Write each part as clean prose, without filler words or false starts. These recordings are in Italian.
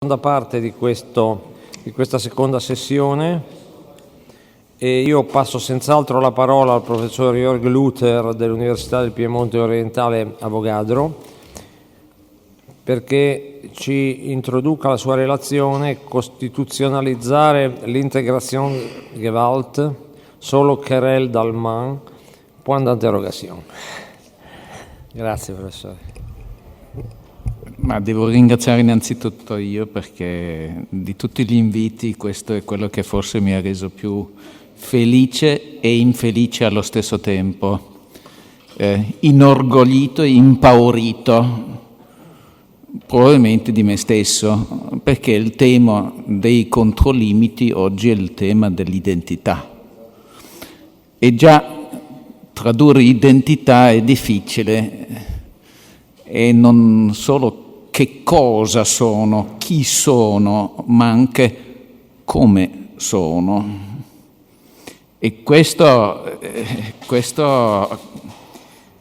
seconda parte di questa seconda sessione e io passo senz'altro la parola al professor Jörg Luther dell'Università del Piemonte Orientale a Vogadro perché ci introduca la sua relazione Costituzionalizzare l'Integrationsgewalt solo querelle d'Allemagne, point d'interrogation. Grazie professore. Ma devo ringraziare innanzitutto io perché di tutti gli inviti questo è quello che forse mi ha reso più felice e infelice allo stesso tempo, inorgoglito e impaurito probabilmente di me stesso, perché il tema dei controlimiti oggi è il tema dell'identità. E già tradurre identità è difficile e non solo che cosa sono, chi sono, ma anche come sono. E questo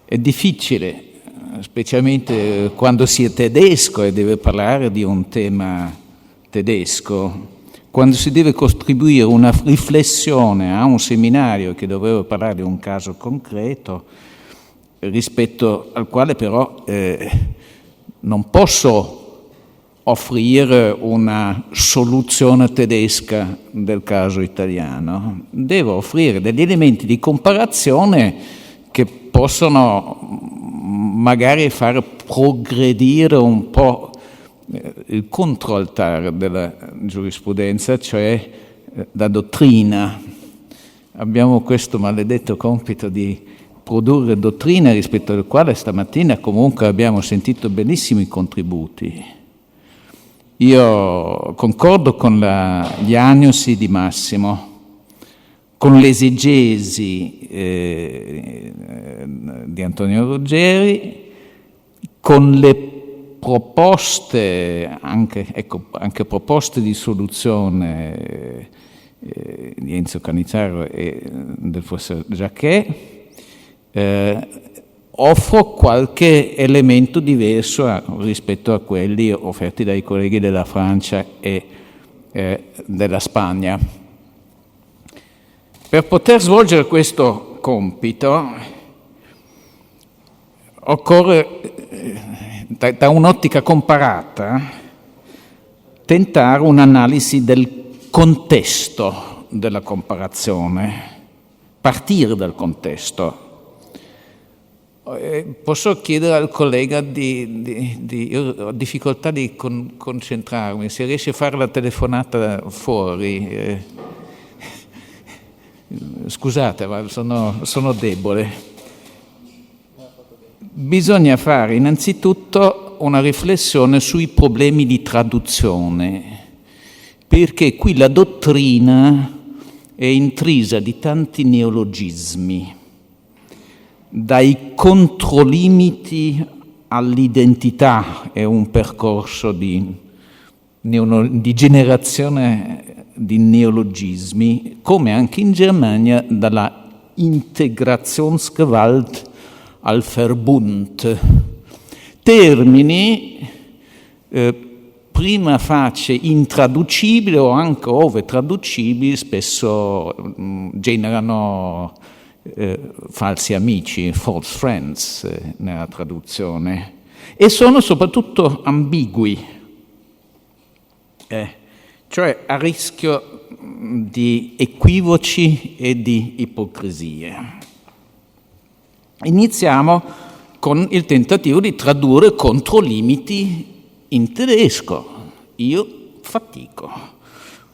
è difficile, specialmente quando si è tedesco e deve parlare di un tema tedesco, quando si deve contribuire una riflessione a un seminario che doveva parlare di un caso concreto, rispetto al quale però non posso offrire una soluzione tedesca del caso italiano. Devo offrire degli elementi di comparazione che possono magari far progredire un po' il controaltare della giurisprudenza, cioè la dottrina. Abbiamo questo maledetto compito di produrre dottrina rispetto al quale stamattina comunque abbiamo sentito bellissimi contributi. Io concordo con la diagnosi di Massimo, con l'esegesi di Antonio Ruggeri, con le proposte, anche proposte di soluzione di Enzo Canizzaro e del professor Jacquet. Offro qualche elemento diverso rispetto a quelli offerti dai colleghi della Francia e della Spagna. Per poter svolgere questo compito occorre, da un'ottica comparata, tentare un'analisi del contesto della comparazione, partire dal contesto. Posso chiedere al collega io ho difficoltà di concentrarmi, se riesce a fare la telefonata fuori. Scusate, ma sono debole. Bisogna fare innanzitutto una riflessione sui problemi di traduzione, perché qui la dottrina è intrisa di tanti neologismi, dai controlimiti all'identità, è un percorso di generazione di neologismi, come anche in Germania dalla Integrationsgewalt al Verbund. Termini prima facie intraducibili o anche ove traducibili spesso generano falsi amici, false friends nella traduzione, e sono soprattutto ambigui, cioè a rischio di equivoci e di ipocrisie. Iniziamo con il tentativo di tradurre controlimiti in tedesco. Io fatico,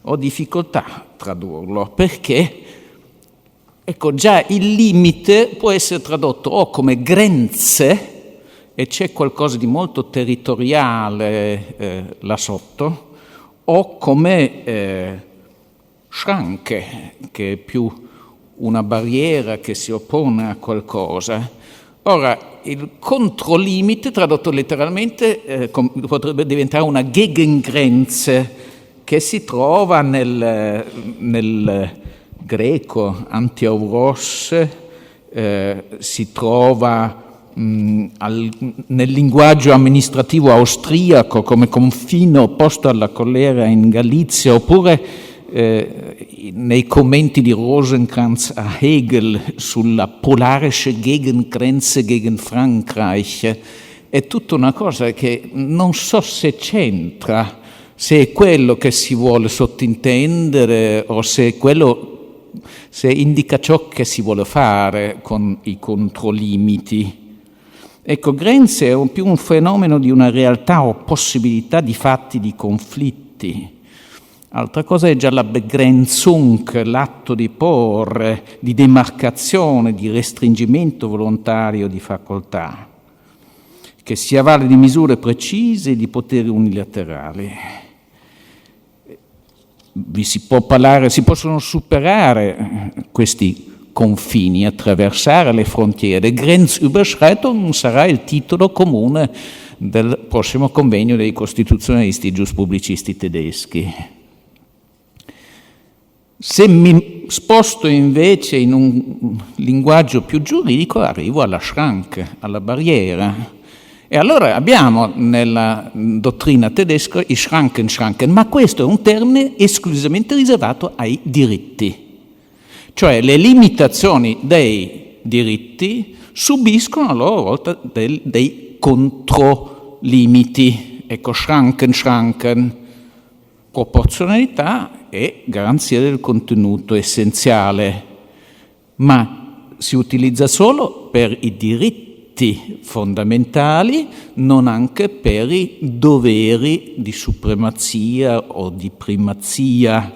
ho difficoltà a tradurlo perché già il limite può essere tradotto o come grenze, e c'è qualcosa di molto territoriale là sotto, o come schranke, che è più una barriera che si oppone a qualcosa. Ora, il controlimite, tradotto letteralmente, potrebbe diventare una Gegengrenze che si trova nel greco, antiauros, si trova nel linguaggio amministrativo austriaco come confine opposto alla collera in Galizia, oppure nei commenti di Rosenkranz a Hegel sulla polarische Gegengrenze gegen Frankreich, è tutta una cosa che non so se c'entra, se è quello che si vuole sottintendere o se indica ciò che si vuole fare con i controlimiti. Ecco, Grenze è più un fenomeno di una realtà o possibilità di fatti di conflitti. Altra cosa è già la Begrenzung, l'atto di porre, di demarcazione, di restringimento volontario di facoltà, che si avvale di misure precise e di poteri unilaterali. Si possono superare questi confini, attraversare le frontiere. Grenzüberschreitung sarà il titolo comune del prossimo convegno dei costituzionalisti giuspublicisti tedeschi. Se mi sposto invece in un linguaggio più giuridico, arrivo alla Schranke, alla barriera. E allora abbiamo nella dottrina tedesca i Schranken, ma questo è un termine esclusivamente riservato ai diritti. Cioè le limitazioni dei diritti subiscono a loro volta dei controlimiti. Ecco, Schranken, proporzionalità e garanzia del contenuto essenziale, ma si utilizza solo per i diritti fondamentali, non anche per i doveri di supremazia o di primazia.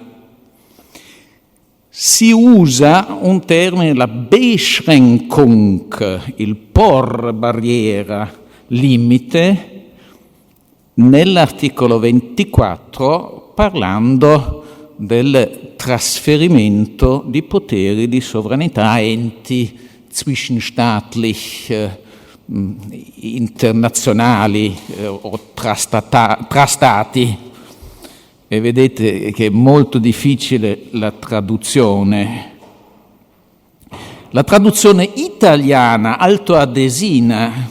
Si usa un termine, la Beschränkung, il por barriera, limite, nell'articolo 24 parlando del trasferimento di poteri di sovranità a enti zwischenstaatlich, internazionali o tra stati. E vedete che è molto difficile la traduzione. La traduzione italiana altoadesina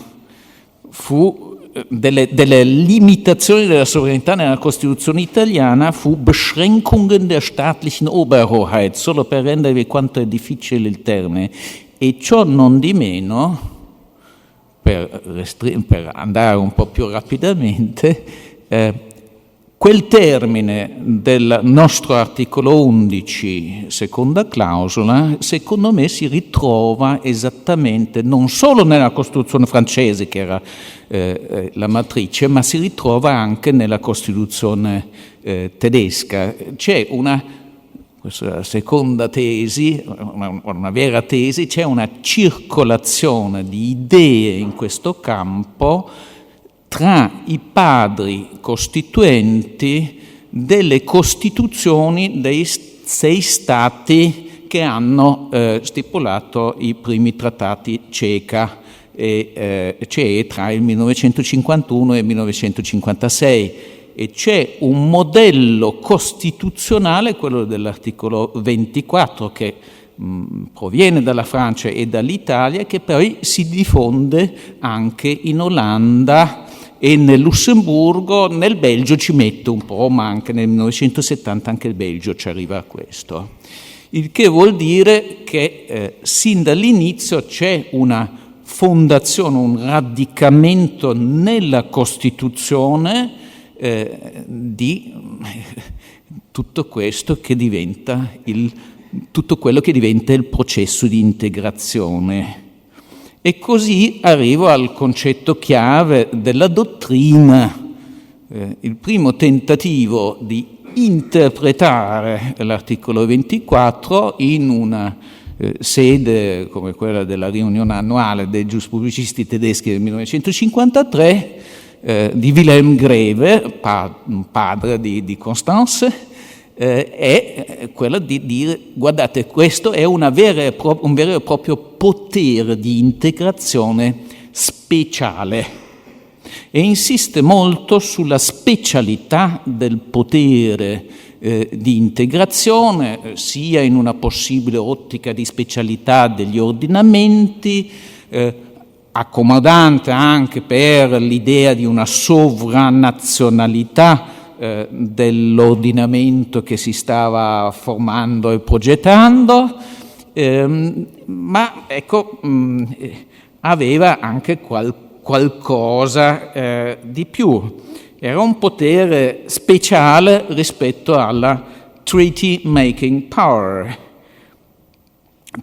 delle limitazioni della sovranità nella Costituzione italiana fu Beschränkungen der staatlichen Oberhoheit, solo per rendervi quanto è difficile il termine, e ciò non di meno, per andare un po' più rapidamente, quel termine del nostro articolo 11, seconda clausola, secondo me si ritrova esattamente non solo nella Costituzione francese, che era la matrice, ma si ritrova anche nella Costituzione tedesca. C'è questa è la seconda tesi, una vera tesi, c'è una circolazione di idee in questo campo tra i padri costituenti delle costituzioni dei 6 stati che hanno stipulato i primi trattati CECA, CE tra il 1951 e il 1956, e c'è un modello costituzionale, quello dell'articolo 24, che proviene dalla Francia e dall'Italia, che poi si diffonde anche in Olanda e nel Lussemburgo. Nel Belgio ci mette un po', ma anche nel 1970 anche il Belgio ci arriva a questo. Il che vuol dire che sin dall'inizio c'è una fondazione, un radicamento nella Costituzione di tutto questo che diventa tutto quello che diventa il processo di integrazione. E così arrivo al concetto chiave della dottrina, il primo tentativo di interpretare l'articolo 24 in una sede come quella della riunione annuale dei giuspublicisti tedeschi del 1953, di Wilhelm Greve, padre di Constance, è quella di dire: guardate, questo è un vero e proprio potere di integrazione speciale, e insiste molto sulla specialità del potere di integrazione, sia in una possibile ottica di specialità degli ordinamenti, accomodante anche per l'idea di una sovranazionalità dell'ordinamento che si stava formando e progettando, ma ecco, aveva anche qualcosa di più. Era un potere speciale rispetto alla treaty making power,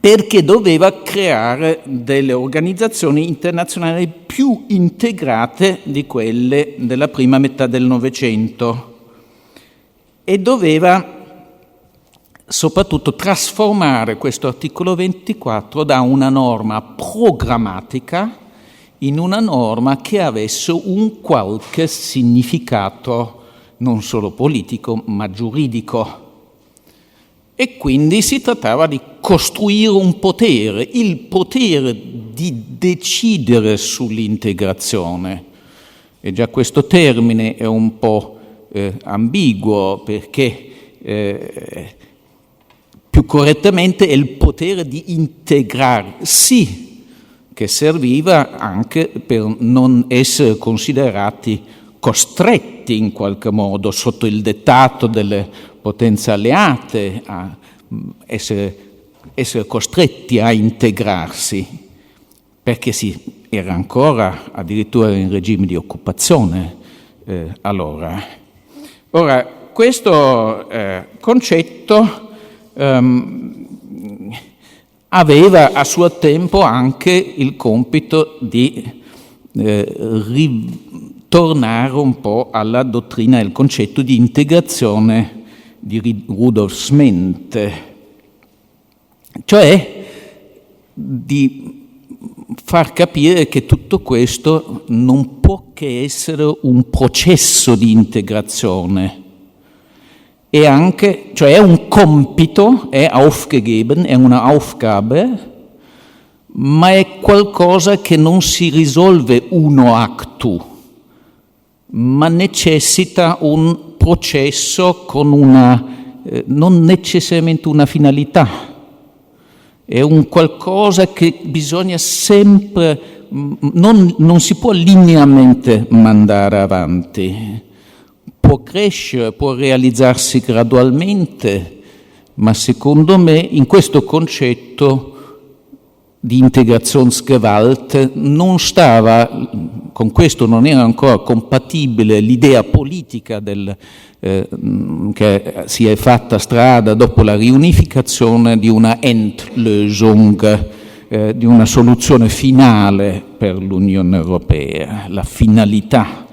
perché doveva creare delle organizzazioni internazionali più integrate di quelle della prima metà del Novecento e doveva soprattutto trasformare questo articolo 24 da una norma programmatica in una norma che avesse un qualche significato non solo politico ma giuridico. E quindi si trattava di costruire un potere, il potere di decidere sull'integrazione. E già questo termine è un po' ambiguo, perché più correttamente è il potere di integrarsi, che serviva anche per non essere considerati costretti in qualche modo sotto il dettato delle potenze alleate, a essere costretti a integrarsi, perché si era ancora addirittura in regime di occupazione allora. Ora, questo concetto aveva a suo tempo anche il compito di ritornare un po' alla dottrina e al concetto di integrazione di Rudolf Smith, cioè di far capire che tutto questo non può che essere un processo di integrazione, e anche, cioè è un compito, è aufgegeben, è una Aufgabe, ma è qualcosa che non si risolve uno actu, ma necessita un processo con non necessariamente una finalità. È un qualcosa che bisogna sempre, non si può linearmente mandare avanti. Può crescere, può realizzarsi gradualmente, ma secondo me in questo concetto di Integrationsgewalt non stava, con questo non era ancora compatibile l'idea politica che si è fatta strada dopo la riunificazione di una Endlösung, di una soluzione finale per l'Unione Europea, la finalità.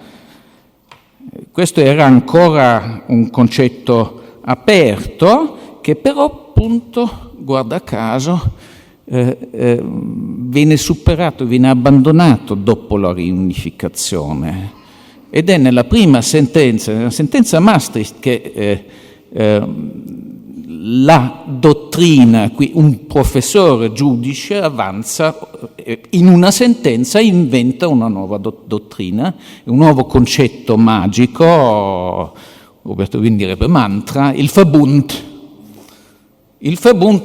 Questo era ancora un concetto aperto che però appunto, guarda caso, viene superato, viene abbandonato dopo la riunificazione, ed è nella prima sentenza, nella sentenza Maastricht, che la dottrina, qui un professore giudice avanza in una sentenza, inventa una nuova dottrina, un nuovo concetto magico, Roberto Wien direbbe mantra, il Verbund. Il Verbund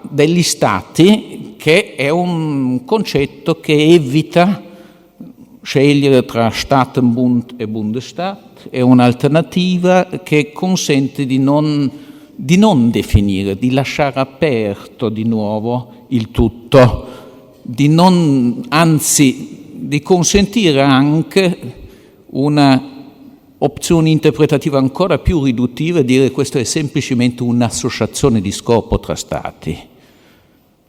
degli Stati, che è un concetto che evita scegliere tra Staatenbund e Bundesstaat, è un'alternativa che consente di non definire, di lasciare aperto di nuovo il tutto, anzi di consentire anche una opzione interpretativa ancora più riduttiva e dire che questo è semplicemente un'associazione di scopo tra Stati,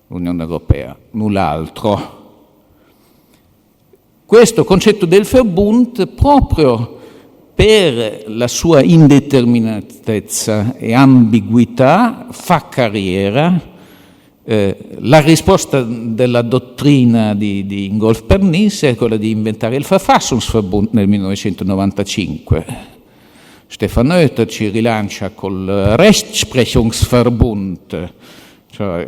l'Unione Europea, null'altro. Questo concetto del Verbund, proprio per la sua indeterminatezza e ambiguità, fa carriera. La risposta della dottrina di Ingolf Pernice è quella di inventare il Verfassungsverbund nel 1995. Stefan Noether ci rilancia col Rechtsprechungsverbund, cioè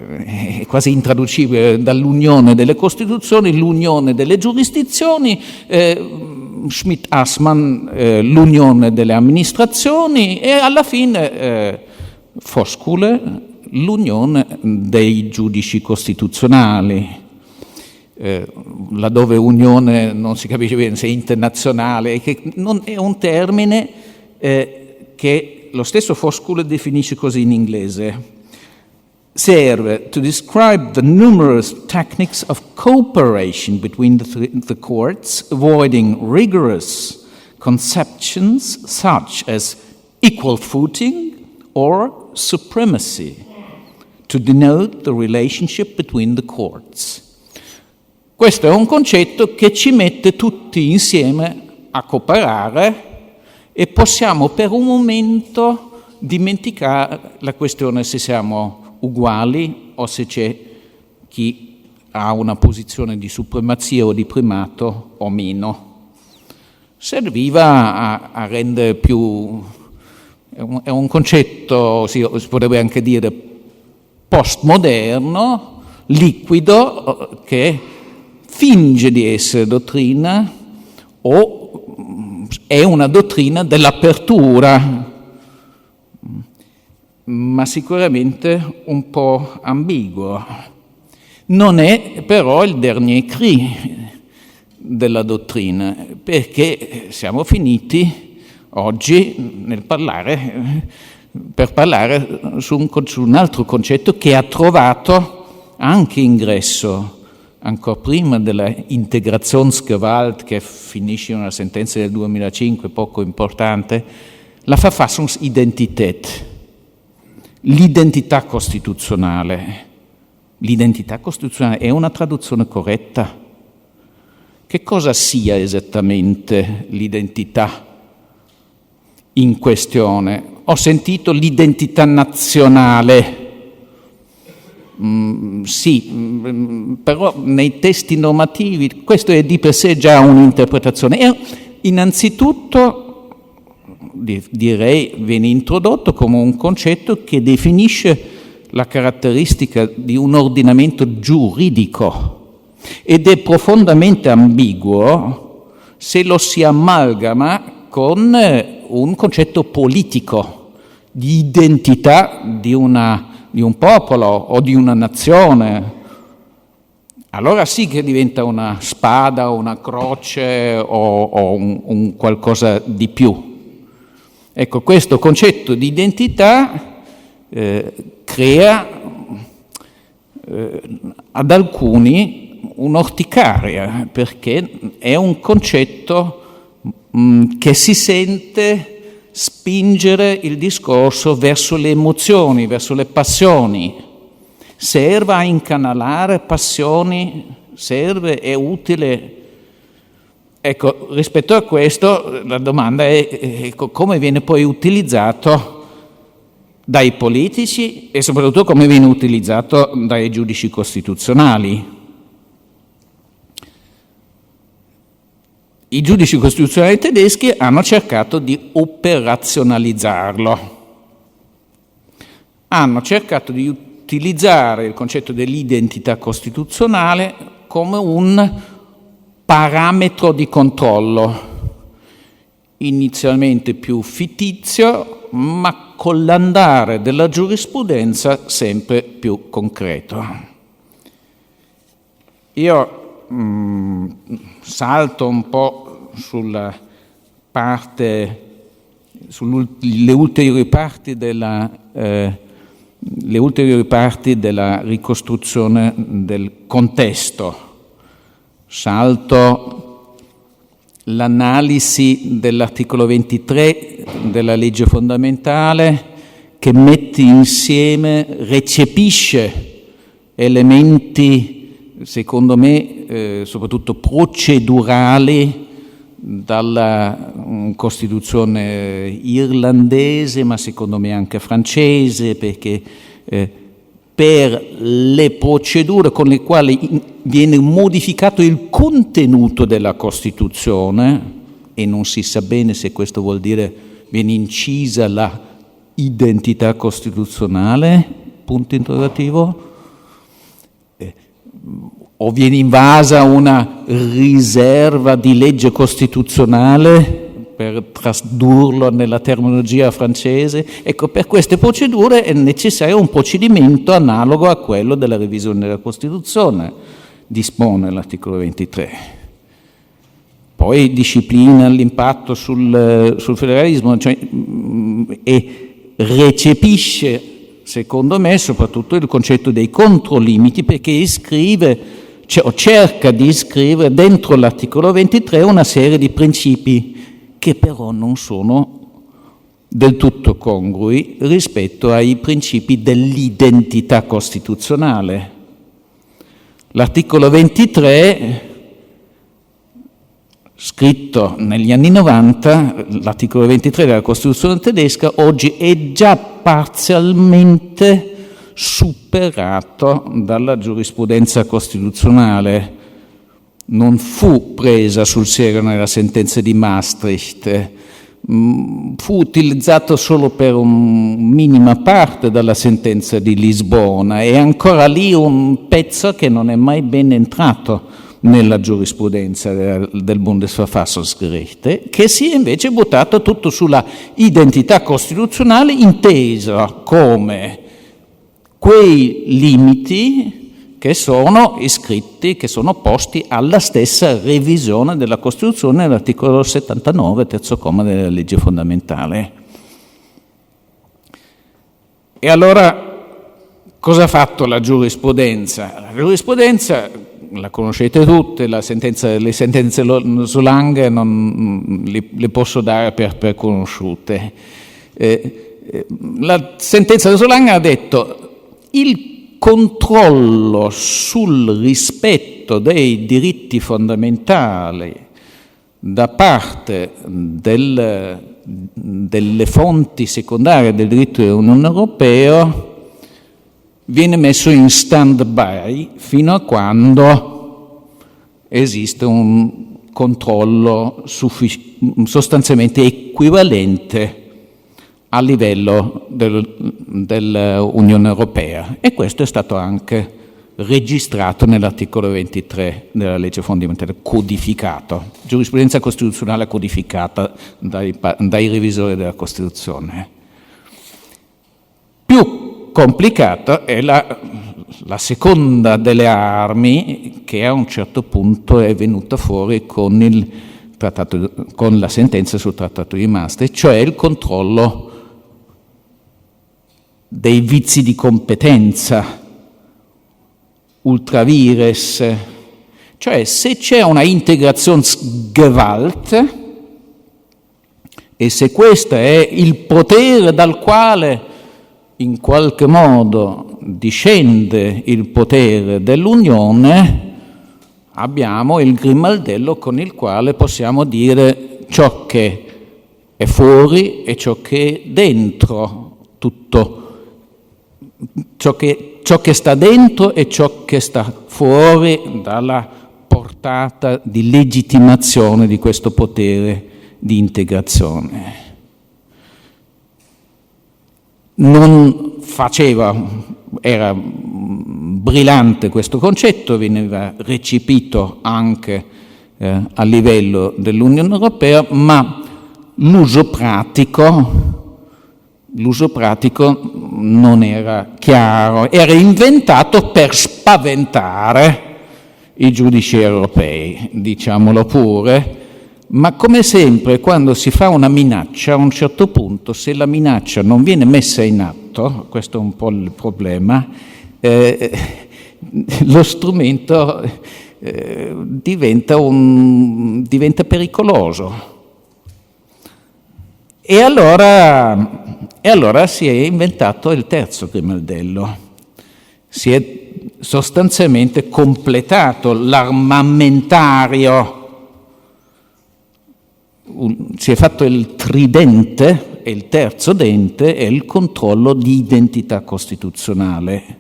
è quasi intraducibile, dall'unione delle Costituzioni, l'unione delle giurisdizioni, Schmidt-Assmann l'unione delle amministrazioni e alla fine Voskuhle l'unione dei giudici costituzionali. laddove unione non si capisce bene se è internazionale, che non è un termine che lo stesso Foscule definisce così in inglese. Serve to describe the numerous techniques of cooperation between the courts, avoiding rigorous conceptions such as equal footing or supremacy, to denote the relationship between the courts. Questo è un concetto che ci mette tutti insieme a cooperare e possiamo per un momento dimenticare la questione se siamo uguali o se c'è chi ha una posizione di supremazia o di primato o meno. Serviva a rendere più... è un concetto, si potrebbe anche dire, postmoderno, liquido, che finge di essere dottrina o è una dottrina dell'apertura, ma sicuramente un po' ambiguo. Non è però il dernier cri della dottrina, perché siamo finiti oggi per parlare su un altro concetto che ha trovato anche ingresso ancora prima della Integrationsgewalt, che finisce in una sentenza del 2005 poco importante, la Verfassungsidentität, l'identità costituzionale. L'identità costituzionale è una traduzione corretta? Che cosa sia esattamente l'identità in questione? Ho sentito l'identità nazionale. Sì, però nei testi normativi questo è di per sé già un'interpretazione. E innanzitutto direi viene introdotto come un concetto che definisce la caratteristica di un ordinamento giuridico ed è profondamente ambiguo se lo si amalgama con un concetto politico di identità di un popolo o di una nazione. Allora sì che diventa una spada, una croce o un qualcosa di più. Ecco, questo concetto di identità crea ad alcuni un'orticaria, perché è un concetto che si sente spingere il discorso verso le emozioni, verso le passioni. Serve a incanalare passioni? Serve? È utile? Ecco, rispetto a questo la domanda è come viene poi utilizzato dai politici e soprattutto come viene utilizzato dai giudici costituzionali. I giudici costituzionali tedeschi hanno cercato di operazionalizzarlo. Hanno cercato di utilizzare il concetto dell'identità costituzionale come un parametro di controllo, inizialmente più fittizio, ma con l'andare della giurisprudenza sempre più concreto. Io salto un po' sulle ulteriori parti della ricostruzione del contesto. Salto l'analisi dell'articolo 23 della legge fondamentale che mette insieme, recepisce elementi secondo me soprattutto procedurali dalla Costituzione irlandese, ma secondo me anche francese, perché per le procedure con le quali viene modificato il contenuto della Costituzione, e non si sa bene se questo vuol dire viene incisa la identità costituzionale, punto interrogativo, o viene invasa una riserva di legge costituzionale, per tradurlo nella terminologia francese. Ecco, per queste procedure è necessario un procedimento analogo a quello della revisione della Costituzione, dispone l'articolo 23. Poi disciplina l'impatto sul federalismo, cioè, e recepisce, secondo me, soprattutto il concetto dei controlimiti, perché iscrive, o cerca di iscrivere dentro l'articolo 23 una serie di principi che però non sono del tutto congrui rispetto ai principi dell'identità costituzionale. L'articolo 23, scritto negli anni 90, l'articolo 23 della Costituzione tedesca, oggi è già parzialmente superato dalla giurisprudenza costituzionale. Non fu presa sul serio nella sentenza di Maastricht, fu utilizzato solo per una minima parte dalla sentenza di Lisbona, è ancora lì un pezzo che non è mai ben entrato nella giurisprudenza del Bundesverfassungsgericht, che si è invece buttato tutto sulla identità costituzionale, intesa come quei limiti che sono iscritti, che sono posti alla stessa revisione della Costituzione nell'articolo 79, terzo comma della legge fondamentale. E allora cosa ha fatto la giurisprudenza? La giurisprudenza, la conoscete tutte, le sentenze Solang le posso dare per conosciute. La sentenza Solang ha detto: il controllo sul rispetto dei diritti fondamentali da parte delle fonti secondarie del diritto dell'Unione Europea viene messo in stand-by fino a quando esiste un controllo sostanzialmente equivalente a livello dell'Unione Europea, e questo è stato anche registrato nell'articolo 23 della legge fondamentale, codificato, giurisprudenza costituzionale codificata dai revisori della Costituzione. Più complicata è la seconda delle armi, che a un certo punto è venuta fuori con la sentenza sul Trattato di Maastricht, cioè il controllo dei vizi di competenza ultra vires, cioè se c'è una Integrationsgewalt e se questo è il potere dal quale in qualche modo discende il potere dell'Unione, abbiamo il grimaldello con il quale possiamo dire ciò che è fuori e ciò che è dentro, tutto ciò che sta dentro e ciò che sta fuori dalla portata di legittimazione di questo potere di integrazione. Era brillante questo concetto, veniva recepito anche a livello dell'Unione Europea, ma l'uso pratico non era chiaro, era inventato per spaventare i giudici europei, diciamolo pure, ma come sempre quando si fa una minaccia, a un certo punto, se la minaccia non viene messa in atto, questo è un po' il problema, lo strumento diventa pericoloso. E allora si è inventato il terzo grimaldello. Si è sostanzialmente completato l'armamentario, si è fatto il tridente, e il terzo dente è il controllo di identità costituzionale,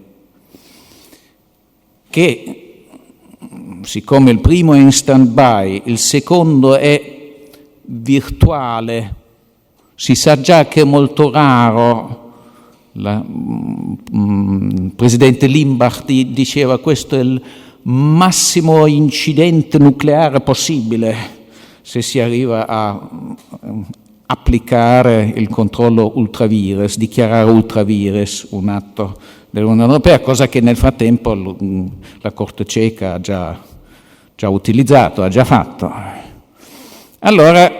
che, siccome il primo è in stand-by, il secondo è virtuale, si sa già che è molto raro. Il presidente Limbach diceva questo è il massimo incidente nucleare possibile se si arriva a applicare il controllo ultravires, dichiarare ultravires un atto dell'Unione Europea, cosa che nel frattempo la Corte ceca ha già utilizzato, ha già fatto. Allora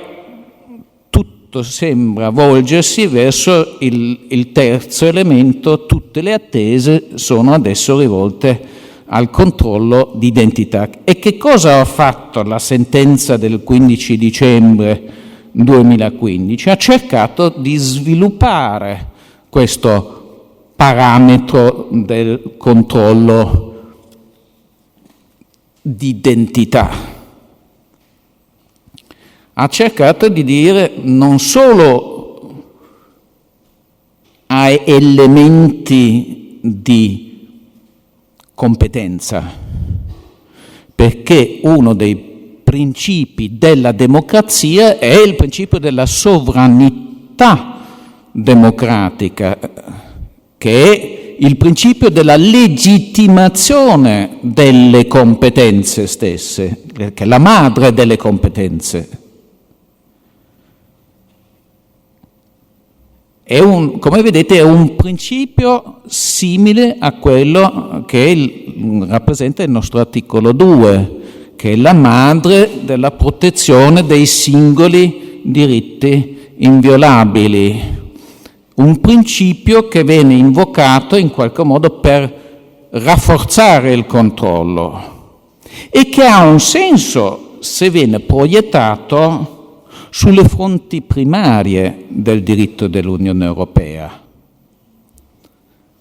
tutto sembra volgersi verso il terzo elemento: tutte le attese sono adesso rivolte al controllo di identità. E che cosa ha fatto la sentenza del 15 dicembre 2015? Ha cercato di sviluppare questo parametro del controllo di identità. Ha cercato di dire non solo a elementi di competenza, perché uno dei principi della democrazia è il principio della sovranità democratica, che è il principio della legittimazione delle competenze stesse, che è la madre delle competenze. Come vedete, è un principio simile a quello che rappresenta il nostro articolo 2, che è la madre della protezione dei singoli diritti inviolabili. Un principio che viene invocato in qualche modo per rafforzare il controllo e che ha un senso se viene proiettato sulle fonti primarie del diritto dell'Unione Europea,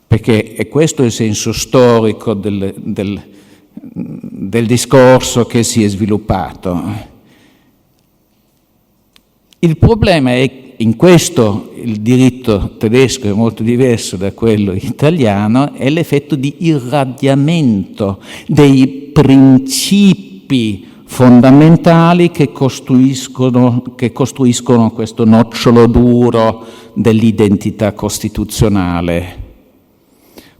perché è questo il senso storico del discorso che si è sviluppato. Il problema è in questo il diritto tedesco è molto diverso da quello italiano, è l'effetto di irradiamento dei principi fondamentali che costruiscono questo nocciolo duro dell'identità costituzionale.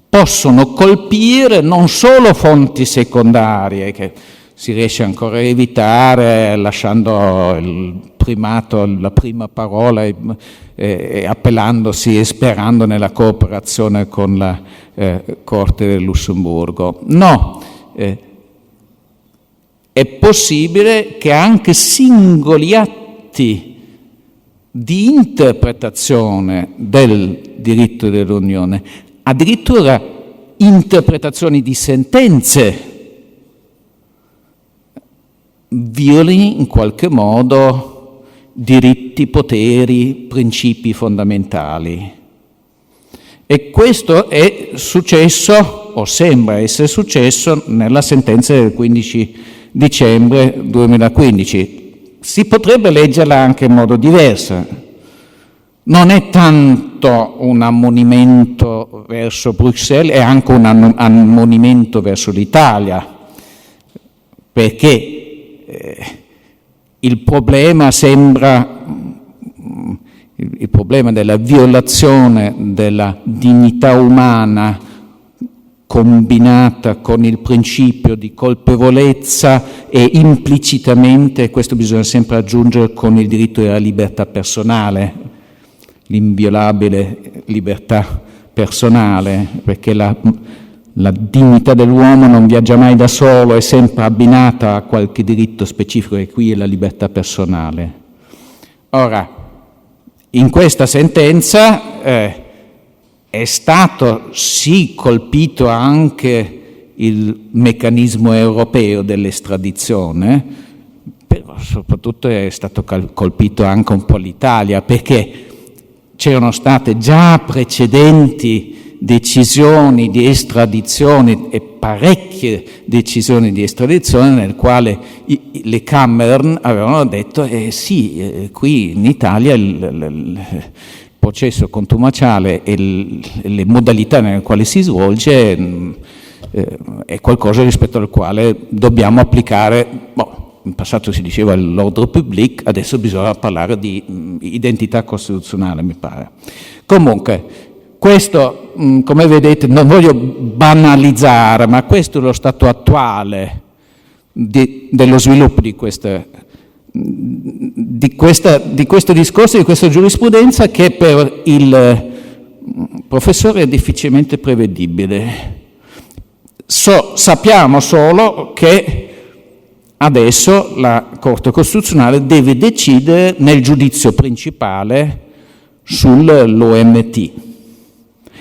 Possono colpire non solo fonti secondarie, che si riesce ancora a evitare lasciando il primato, la prima parola e appellandosi e sperando nella cooperazione con la Corte del Lussemburgo. No, è possibile che anche singoli atti di interpretazione del diritto dell'Unione, addirittura interpretazioni di sentenze, violi in qualche modo diritti, poteri, principi fondamentali. E questo è successo, o sembra essere successo, nella sentenza del 15 dicembre 2015. Si potrebbe leggerla anche in modo diverso. Non è tanto un ammonimento verso Bruxelles, è anche un ammonimento verso l'Italia, perché il problema sembra il problema della violazione della dignità umana combinata con il principio di colpevolezza e implicitamente, questo bisogna sempre aggiungere, con il diritto alla libertà personale, l'inviolabile libertà personale, perché la dignità dell'uomo non viaggia mai da solo, è sempre abbinata a qualche diritto specifico, e qui è la libertà personale. Ora, in questa sentenza è stato sì colpito anche il meccanismo europeo dell'estradizione, però soprattutto è stato colpito anche un po' l'Italia, perché c'erano state già precedenti decisioni di estradizione e parecchie decisioni di estradizione nel quale le Camere avevano detto sì, qui in Italia il processo contumaciale e le modalità nelle quali si svolge è qualcosa rispetto al quale dobbiamo applicare, in passato si diceva l'ordre public, adesso bisogna parlare di identità costituzionale, mi pare. Comunque, questo, come vedete, non voglio banalizzare, ma questo è lo stato attuale dello sviluppo di questo discorso, di questa giurisprudenza, che per professore è difficilmente prevedibile. Sappiamo solo che adesso la Corte Costituzionale deve decidere nel giudizio principale sull'OMT.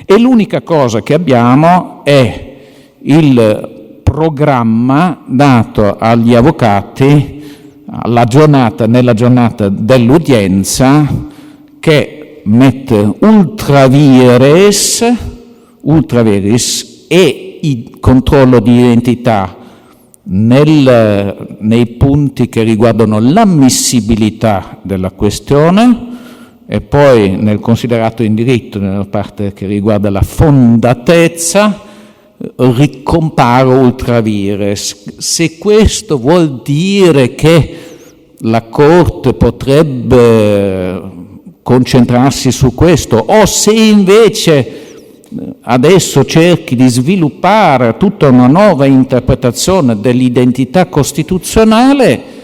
E l'unica cosa che abbiamo è il programma dato agli avvocati nella giornata dell'udienza, che mette ultra vires e il controllo di identità nei punti che riguardano l'ammissibilità della questione, e poi nel considerato in diritto, nella parte che riguarda la fondatezza, ricompare ultra vires. Se questo vuol dire che la Corte potrebbe concentrarsi su questo, o se invece adesso cerchi di sviluppare tutta una nuova interpretazione dell'identità costituzionale,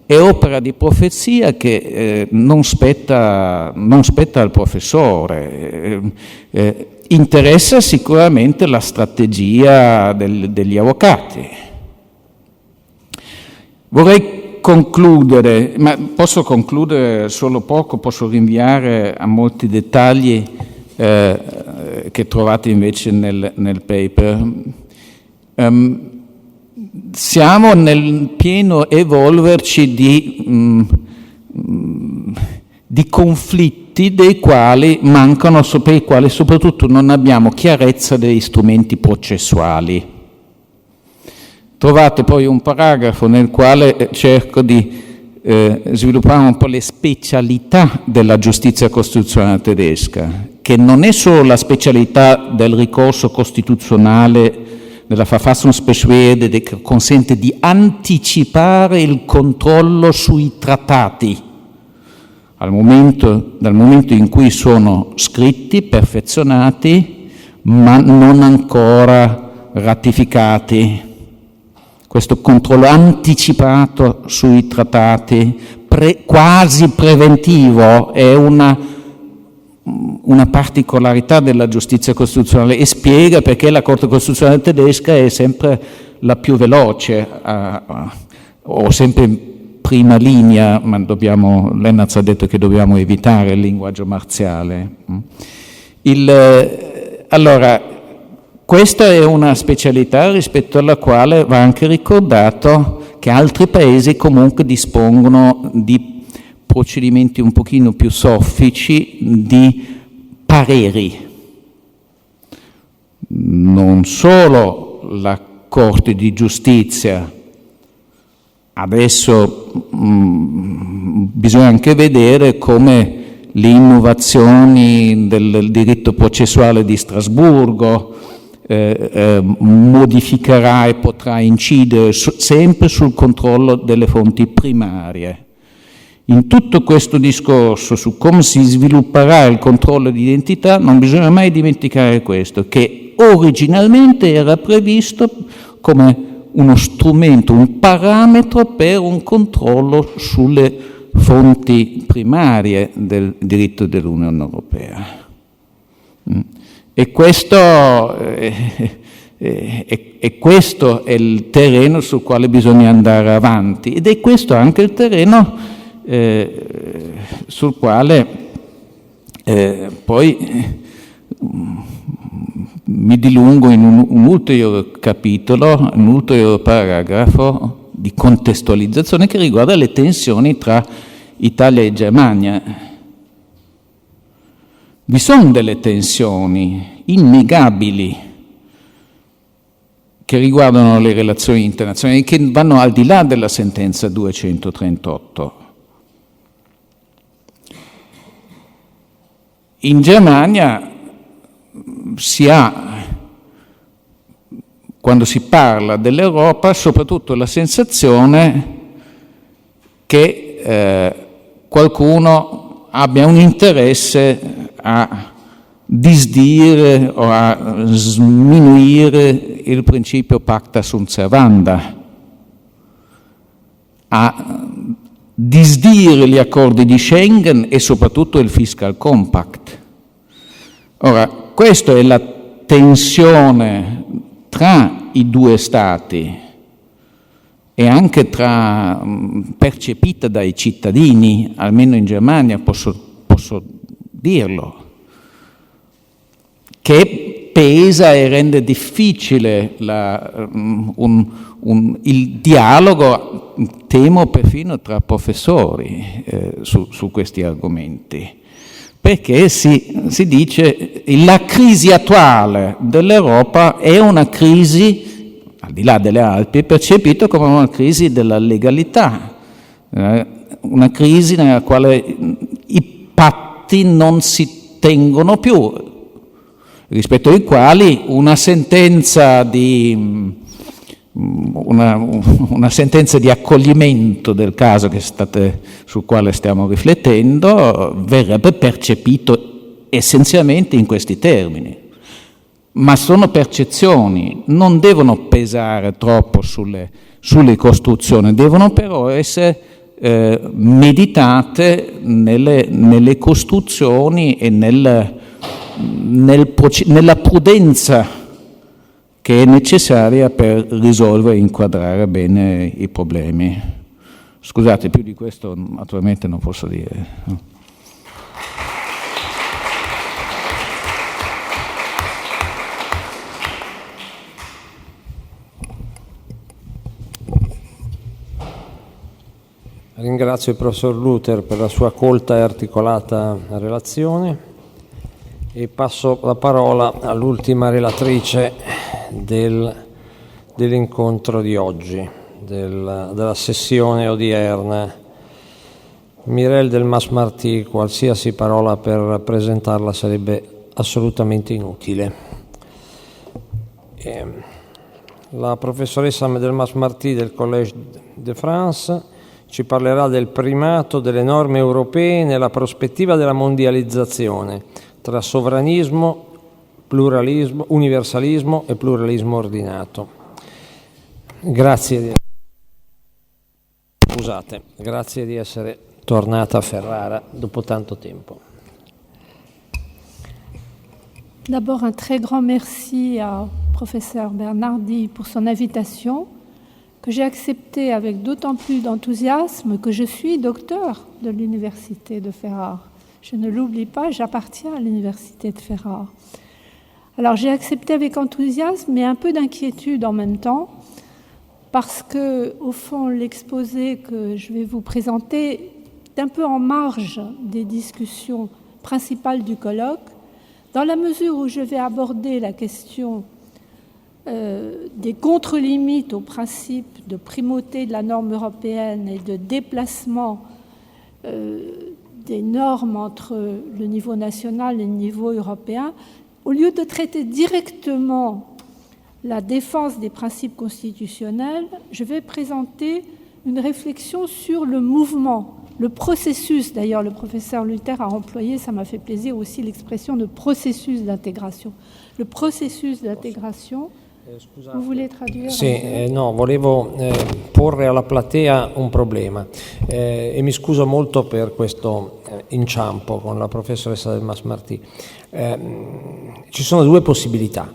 è opera di profezia che non spetta al professore. Interessa sicuramente la strategia degli avvocati. Vorrei concludere, ma posso concludere solo poco, posso rinviare a molti dettagli che trovate invece nel paper. Siamo nel pieno evolverci di conflitti per i quali soprattutto non abbiamo chiarezza degli strumenti processuali. Trovate poi un paragrafo nel quale cerco di sviluppare un po' le specialità della giustizia costituzionale tedesca, che non è solo la specialità del ricorso costituzionale, della Verfassungsbeschwerde, che consente di anticipare il controllo sui trattati dal momento in cui sono scritti, perfezionati, ma non ancora ratificati. Questo controllo anticipato sui trattati, quasi preventivo, è una particolarità della giustizia costituzionale e spiega perché la Corte Costituzionale tedesca è sempre la più veloce, o sempre in prima linea, ma Lennartz ha detto che dobbiamo evitare il linguaggio marziale. Allora, questa è una specialità rispetto alla quale va anche ricordato che altri paesi comunque dispongono di procedimenti un pochino più soffici di pareri. Non solo la Corte di Giustizia, adesso bisogna anche vedere come le innovazioni del diritto processuale di Strasburgo modificherà e potrà incidere sempre sul controllo delle fonti primarie. In tutto questo discorso su come si svilupperà il controllo di identità non bisogna mai dimenticare questo, che originalmente era previsto come uno strumento, un parametro per un controllo sulle fonti primarie del diritto dell'Unione Europea. E questo è il terreno sul quale bisogna andare avanti, ed è questo anche il terreno sul quale poi mi dilungo in un ulteriore capitolo, un ulteriore paragrafo di contestualizzazione che riguarda le tensioni tra Italia e Germania. Vi sono delle tensioni innegabili che riguardano le relazioni internazionali, che vanno al di là della sentenza 238. In Germania quando si parla dell'Europa, soprattutto la sensazione che qualcuno abbia un interesse a disdire o a sminuire il principio pacta sunt servanda, a disdire gli accordi di Schengen e soprattutto il fiscal compact. Ora, questa è la tensione tra i due Stati e anche percepita dai cittadini, almeno in Germania posso dirlo, che pesa e rende difficile il dialogo, temo perfino tra professori, su questi argomenti. Perché si dice che la crisi attuale dell'Europa è una crisi, al di là delle Alpi, percepita come una crisi della legalità, una crisi nella quale i patti non si tengono più, rispetto ai quali una sentenza di accoglimento del caso sul quale stiamo riflettendo verrebbe percepito essenzialmente in questi termini. Ma sono percezioni, non devono pesare troppo sulle costruzioni, devono però essere meditate nelle costruzioni e nella prudenza che è necessaria per risolvere e inquadrare bene i problemi. Scusate, più di questo naturalmente non posso dire. Ringrazio il professor Luther per la sua colta e articolata relazione e passo la parola all'ultima relatrice dell'incontro di oggi, della sessione odierna, Mireille Delmas-Marty. Qualsiasi parola per presentarla sarebbe assolutamente inutile. La professoressa Delmas-Marty del Collège de France ci parlerà del primato delle norme europee nella prospettiva della mondializzazione, tra sovranismo, pluralismo, universalismo e pluralismo ordinato. Grazie di essere tornata a Ferrara dopo tanto tempo. D'abord un très grand merci au professeur Bernardi pour son invitation, que j'ai accepté avec d'autant plus d'enthousiasme que je suis docteur de l'université de Ferrare. Je ne l'oublie pas, j'appartiens à l'université de Ferrare. Alors j'ai accepté avec enthousiasme, mais un peu d'inquiétude en même temps, parce que, au fond, l'exposé que je vais vous présenter est un peu en marge des discussions principales du colloque, dans la mesure où je vais aborder la question des contre-limites au principe de primauté de la norme européenne et de déplacement des normes entre le niveau national et le niveau européen, au lieu de traiter directement la défense des principes constitutionnels, je vais présenter une réflexion sur le mouvement, le processus. D'ailleurs, le professeur Luther a employé, ça m'a fait plaisir aussi, l'expression de processus d'intégration. Le processus d'intégration. Vous voulez traduire? Sì, no, volevo porre alla platea un problema e mi scuso molto per questo inciampo con la professoressa Delmas-Marty. Ci sono due possibilità.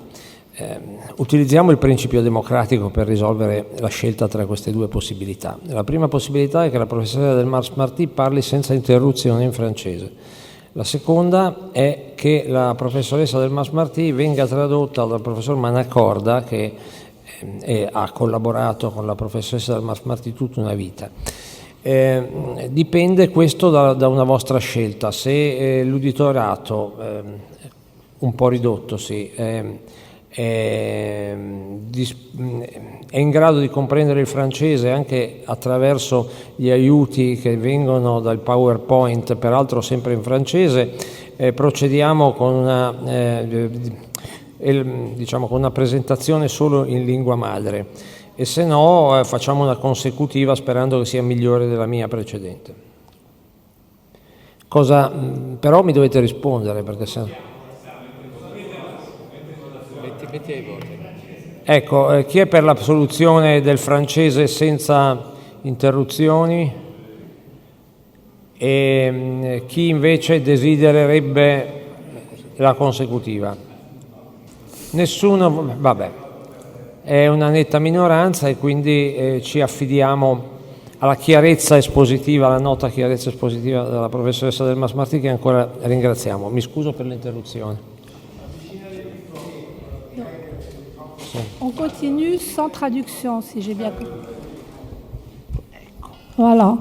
Utilizziamo il principio democratico per risolvere la scelta tra queste due possibilità. La prima possibilità è che la professoressa Delmas-Marty parli senza interruzione in francese. La seconda è che la professoressa Delmas-Marty venga tradotta dal professor Manacorda, che ha collaborato con la professoressa Delmas-Marty tutta una vita. Dipende questo da una vostra scelta. Se l'uditorato, un po' ridotto, è in grado di comprendere il francese anche attraverso gli aiuti che vengono dal PowerPoint, peraltro sempre in francese, procediamo con una presentazione solo in lingua madre, e se no facciamo una consecutiva sperando che sia migliore della mia precedente. Però mi dovete rispondere, perché se ecco, chi è per la soluzione del francese senza interruzioni e chi invece desidererebbe la consecutiva? Nessuno, vabbè, è una netta minoranza e quindi ci affidiamo alla chiarezza espositiva, alla nota chiarezza espositiva della professoressa Delmas Martí, che ancora ringraziamo. Mi scuso per l'interruzione. On continue sans traduction, si j'ai bien compris. Voilà.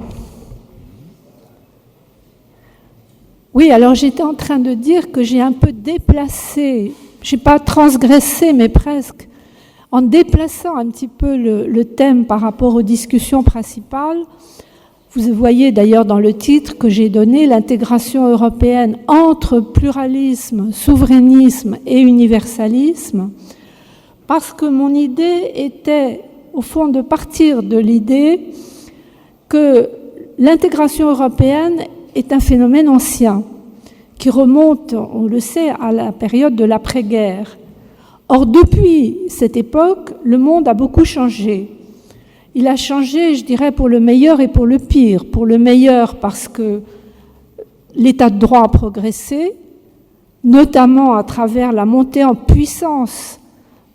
Oui, alors j'étais en train de dire que j'ai un peu déplacé, je n'ai pas transgressé, mais presque, en déplaçant un petit peu le thème par rapport aux discussions principales. Vous voyez d'ailleurs dans le titre que j'ai donné l'intégration européenne entre pluralisme, souverainisme et universalisme, parce que mon idée était, au fond, de partir de l'idée que l'intégration européenne est un phénomène ancien, qui remonte, on le sait, à la période de l'après-guerre. Or, depuis cette époque, le monde a beaucoup changé. Il a changé, je dirais, pour le meilleur et pour le pire. Pour le meilleur parce que l'état de droit a progressé, notamment à travers la montée en puissance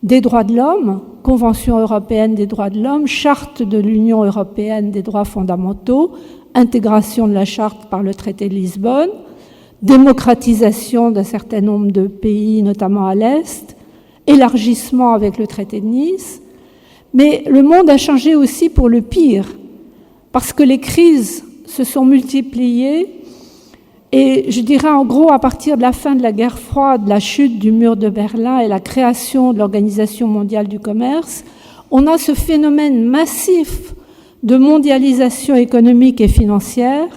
des droits de l'homme, Convention européenne des droits de l'homme, Charte de l'Union européenne des droits fondamentaux, intégration de la Charte par le traité de Lisbonne, démocratisation d'un certain nombre de pays, notamment à l'Est, élargissement avec le traité de Nice. Mais le monde a changé aussi pour le pire, parce que les crises se sont multipliées et je dirais en gros à partir de la fin de la guerre froide, la chute du mur de Berlin et la création de l'Organisation mondiale du commerce, on a ce phénomène massif de mondialisation économique et financière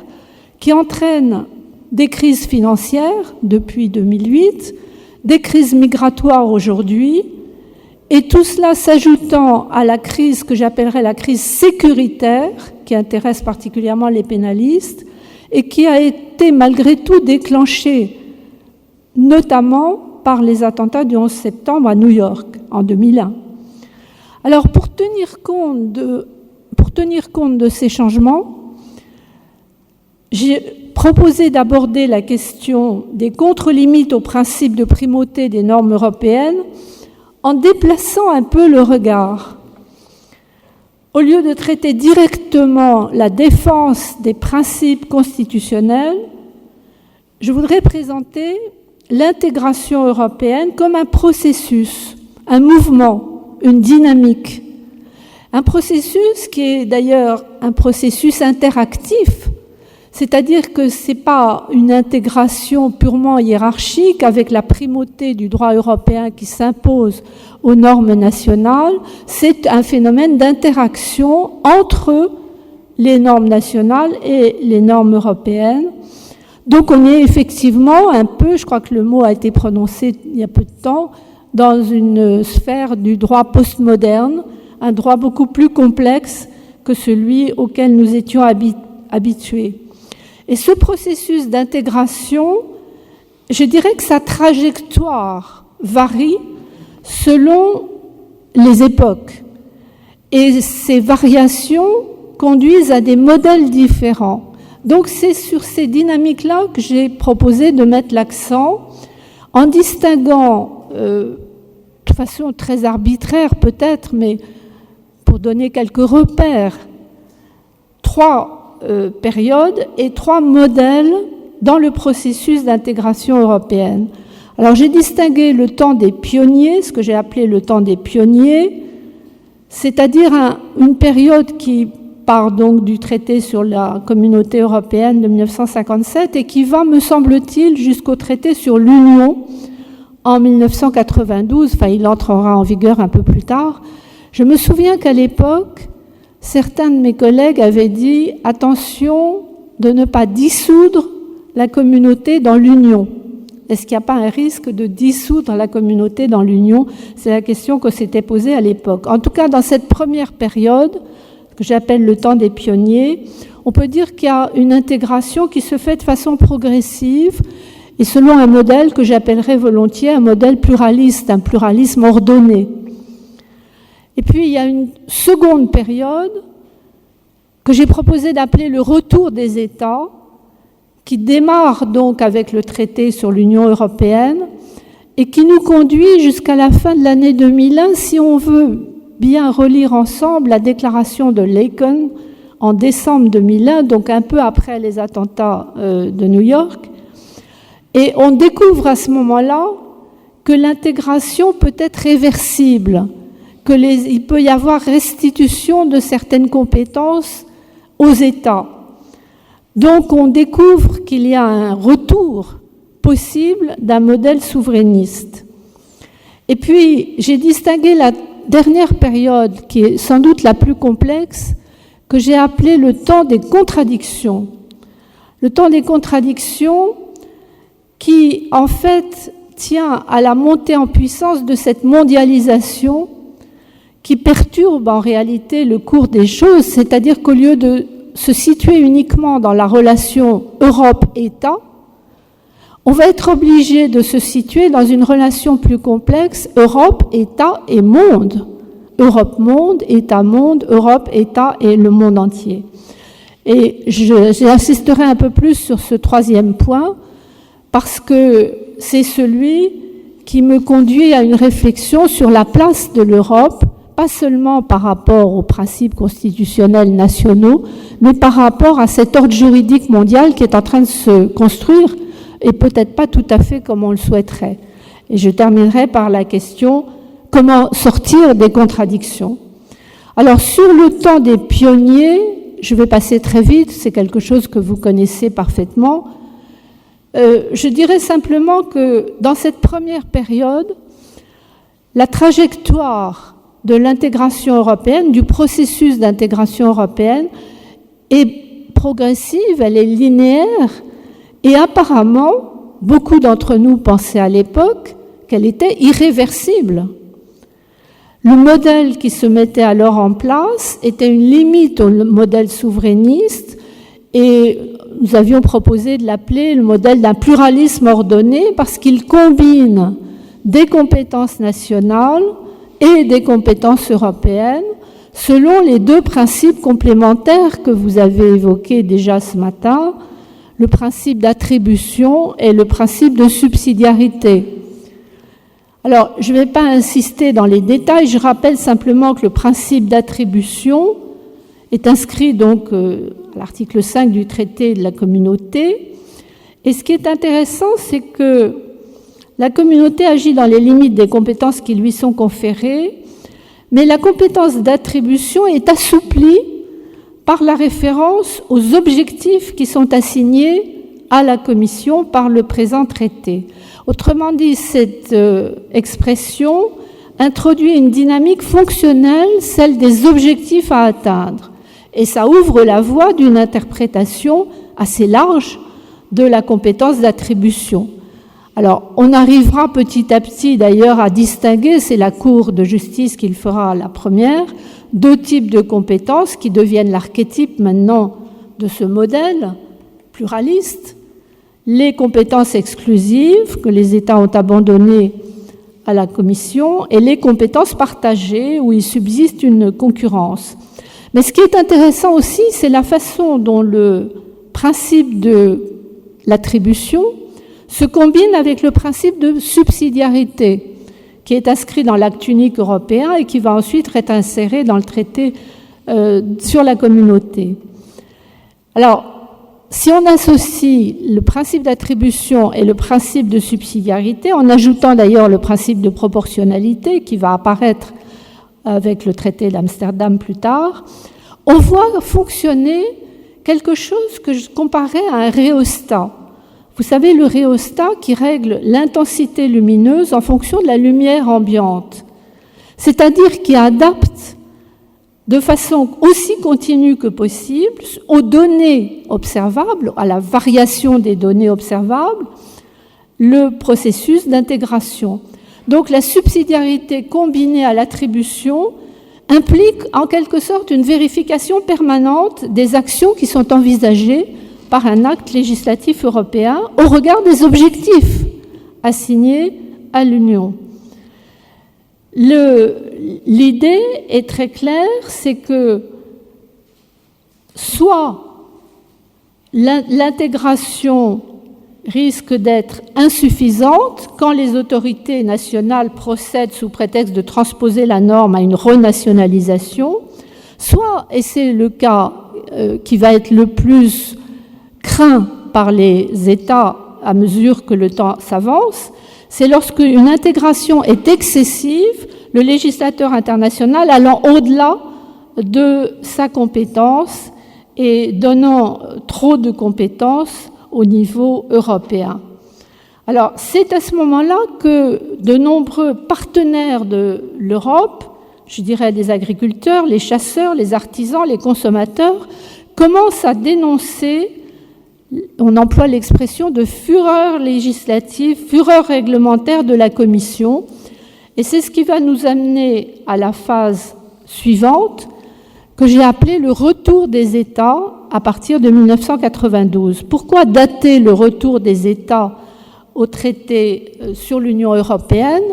qui entraîne des crises financières depuis 2008, des crises migratoires aujourd'hui, et tout cela s'ajoutant à la crise que j'appellerais la crise sécuritaire, qui intéresse particulièrement les pénalistes, et qui a été malgré tout déclenchée notamment par les attentats du 11 septembre à New York en 2001. Alors pour tenir compte de ces changements, j'ai proposé d'aborder la question des contre-limites au principe de primauté des normes européennes en déplaçant un peu le regard. Au lieu de traiter directement la défense des principes constitutionnels, je voudrais présenter l'intégration européenne comme un processus, un mouvement, une dynamique. Un processus qui est d'ailleurs un processus interactif, c'est-à-dire que ce n'est pas une intégration purement hiérarchique avec la primauté du droit européen qui s'impose aux normes nationales, c'est un phénomène d'interaction entre les normes nationales et les normes européennes. Donc on est effectivement un peu, je crois que le mot a été prononcé il y a peu de temps, dans une sphère du droit postmoderne, un droit beaucoup plus complexe que celui auquel nous étions habitués. Et ce processus d'intégration, je dirais que sa trajectoire varie selon les époques. Et ces variations conduisent à des modèles différents. Donc c'est sur ces dynamiques-là que j'ai proposé de mettre l'accent en distinguant, de façon très arbitraire peut-être, mais pour donner quelques repères, trois périodes et trois modèles dans le processus d'intégration européenne. Alors j'ai distingué le temps des pionniers, ce que j'ai appelé le temps des pionniers, c'est-à-dire une période qui part donc du traité sur la communauté européenne de 1957 et qui va, me semble-t-il, jusqu'au traité sur l'Union en 1992, enfin il entrera en vigueur un peu plus tard. Je me souviens qu'à l'époque, certains de mes collègues avaient dit « attention de ne pas dissoudre la communauté dans l'Union ». Est-ce qu'il n'y a pas un risque de dissoudre la communauté dans l'Union? C'est la question que s'était posée à l'époque. En tout cas, dans cette première période, que j'appelle le temps des pionniers, on peut dire qu'il y a une intégration qui se fait de façon progressive et selon un modèle que j'appellerais volontiers un modèle pluraliste, un pluralisme ordonné. Et puis, il y a une seconde période que j'ai proposé d'appeler le retour des États, qui démarre donc avec le traité sur l'Union européenne et qui nous conduit jusqu'à la fin de l'année 2001 si on veut bien relire ensemble la déclaration de Laken en décembre 2001, donc un peu après les attentats de New York. Et on découvre à ce moment-là que l'intégration peut être réversible, qu'il peut y avoir restitution de certaines compétences aux États. Donc on découvre qu'il y a un retour possible d'un modèle souverainiste. Et puis j'ai distingué la dernière période, qui est sans doute la plus complexe, que j'ai appelée le temps des contradictions. Le temps des contradictions qui, en fait, tient à la montée en puissance de cette mondialisation qui perturbe en réalité le cours des choses, c'est-à-dire qu'au lieu de se situer uniquement dans la relation Europe-État, on va être obligé de se situer dans une relation plus complexe Europe, État et monde. Europe-monde, État-monde, Europe, État et le monde entier. Et j'insisterai un peu plus sur ce troisième point parce que c'est celui qui me conduit à une réflexion sur la place de l'Europe, pas seulement par rapport aux principes constitutionnels nationaux, mais par rapport à cet ordre juridique mondial qui est en train de se construire et peut-être pas tout à fait comme on le souhaiterait. Et je terminerai par la question comment sortir des contradictions. Alors sur le temps des pionniers, je vais passer très vite, c'est quelque chose que vous connaissez parfaitement. Je dirais simplement que dans cette première période, la trajectoire de l'intégration européenne, du processus d'intégration européenne est progressive, elle est linéaire et apparemment, beaucoup d'entre nous pensaient à l'époque qu'elle était irréversible. Le modèle qui se mettait alors en place était une limite au modèle souverainiste et nous avions proposé de l'appeler le modèle d'un pluralisme ordonné parce qu'il combine des compétences nationales et des compétences européennes selon les deux principes complémentaires que vous avez évoqués déjà ce matin, le principe d'attribution et le principe de subsidiarité. Alors, je ne vais pas insister dans les détails, je rappelle simplement que le principe d'attribution est inscrit donc à l'article 5 du traité de la communauté. Et ce qui est intéressant, c'est que la communauté agit dans les limites des compétences qui lui sont conférées, mais la compétence d'attribution est assouplie par la référence aux objectifs qui sont assignés à la Commission par le présent traité. Autrement dit, cette expression introduit une dynamique fonctionnelle, celle des objectifs à atteindre, et ça ouvre la voie d'une interprétation assez large de la compétence d'attribution. Alors, on arrivera petit à petit d'ailleurs à distinguer, c'est la Cour de justice qui le fera la première, deux types de compétences qui deviennent l'archétype maintenant de ce modèle pluraliste. Les compétences exclusives que les États ont abandonnées à la Commission et les compétences partagées où il subsiste une concurrence. Mais ce qui est intéressant aussi, c'est la façon dont le principe de l'attribution se combine avec le principe de subsidiarité qui est inscrit dans l'acte unique européen et qui va ensuite être inséré dans le traité sur la communauté. Alors, si on associe le principe d'attribution et le principe de subsidiarité, en ajoutant d'ailleurs le principe de proportionnalité qui va apparaître avec le traité d'Amsterdam plus tard, on voit fonctionner quelque chose que je comparais à un rhéostat. Vous savez, le rhéostat qui règle l'intensité lumineuse en fonction de la lumière ambiante, c'est-à-dire qui adapte de façon aussi continue que possible aux données observables, à la variation des données observables, le processus d'intégration. Donc la subsidiarité combinée à l'attribution implique en quelque sorte une vérification permanente des actions qui sont envisagées par un acte législatif européen au regard des objectifs assignés à l'Union. L'idée est très claire, c'est que soit l'intégration risque d'être insuffisante quand les autorités nationales procèdent sous prétexte de transposer la norme à une renationalisation, soit, et c'est le cas qui va être le plus craint par les États à mesure que le temps s'avance, c'est lorsque une intégration est excessive, le législateur international allant au-delà de sa compétence et donnant trop de compétences au niveau européen. Alors, c'est à ce moment-là que de nombreux partenaires de l'Europe, je dirais les agriculteurs, les chasseurs, les artisans, les consommateurs, commencent à dénoncer, on emploie l'expression de fureur législative, fureur réglementaire de la Commission, et c'est ce qui va nous amener à la phase suivante, que j'ai appelée le retour des États à partir de 1992. Pourquoi dater le retour des États au traité sur l'Union européenne?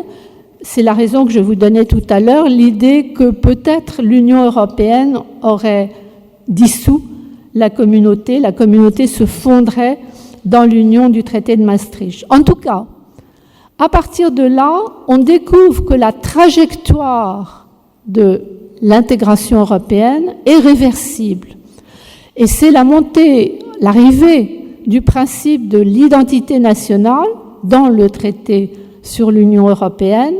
C'est la raison que je vous donnais tout à l'heure, l'idée que peut-être l'Union européenne aurait dissous la communauté se fondrait dans l'union du traité de Maastricht. En tout cas, à partir de là, on découvre que la trajectoire de l'intégration européenne est réversible. Et c'est l'arrivée du principe de l'identité nationale dans le traité sur l'Union européenne.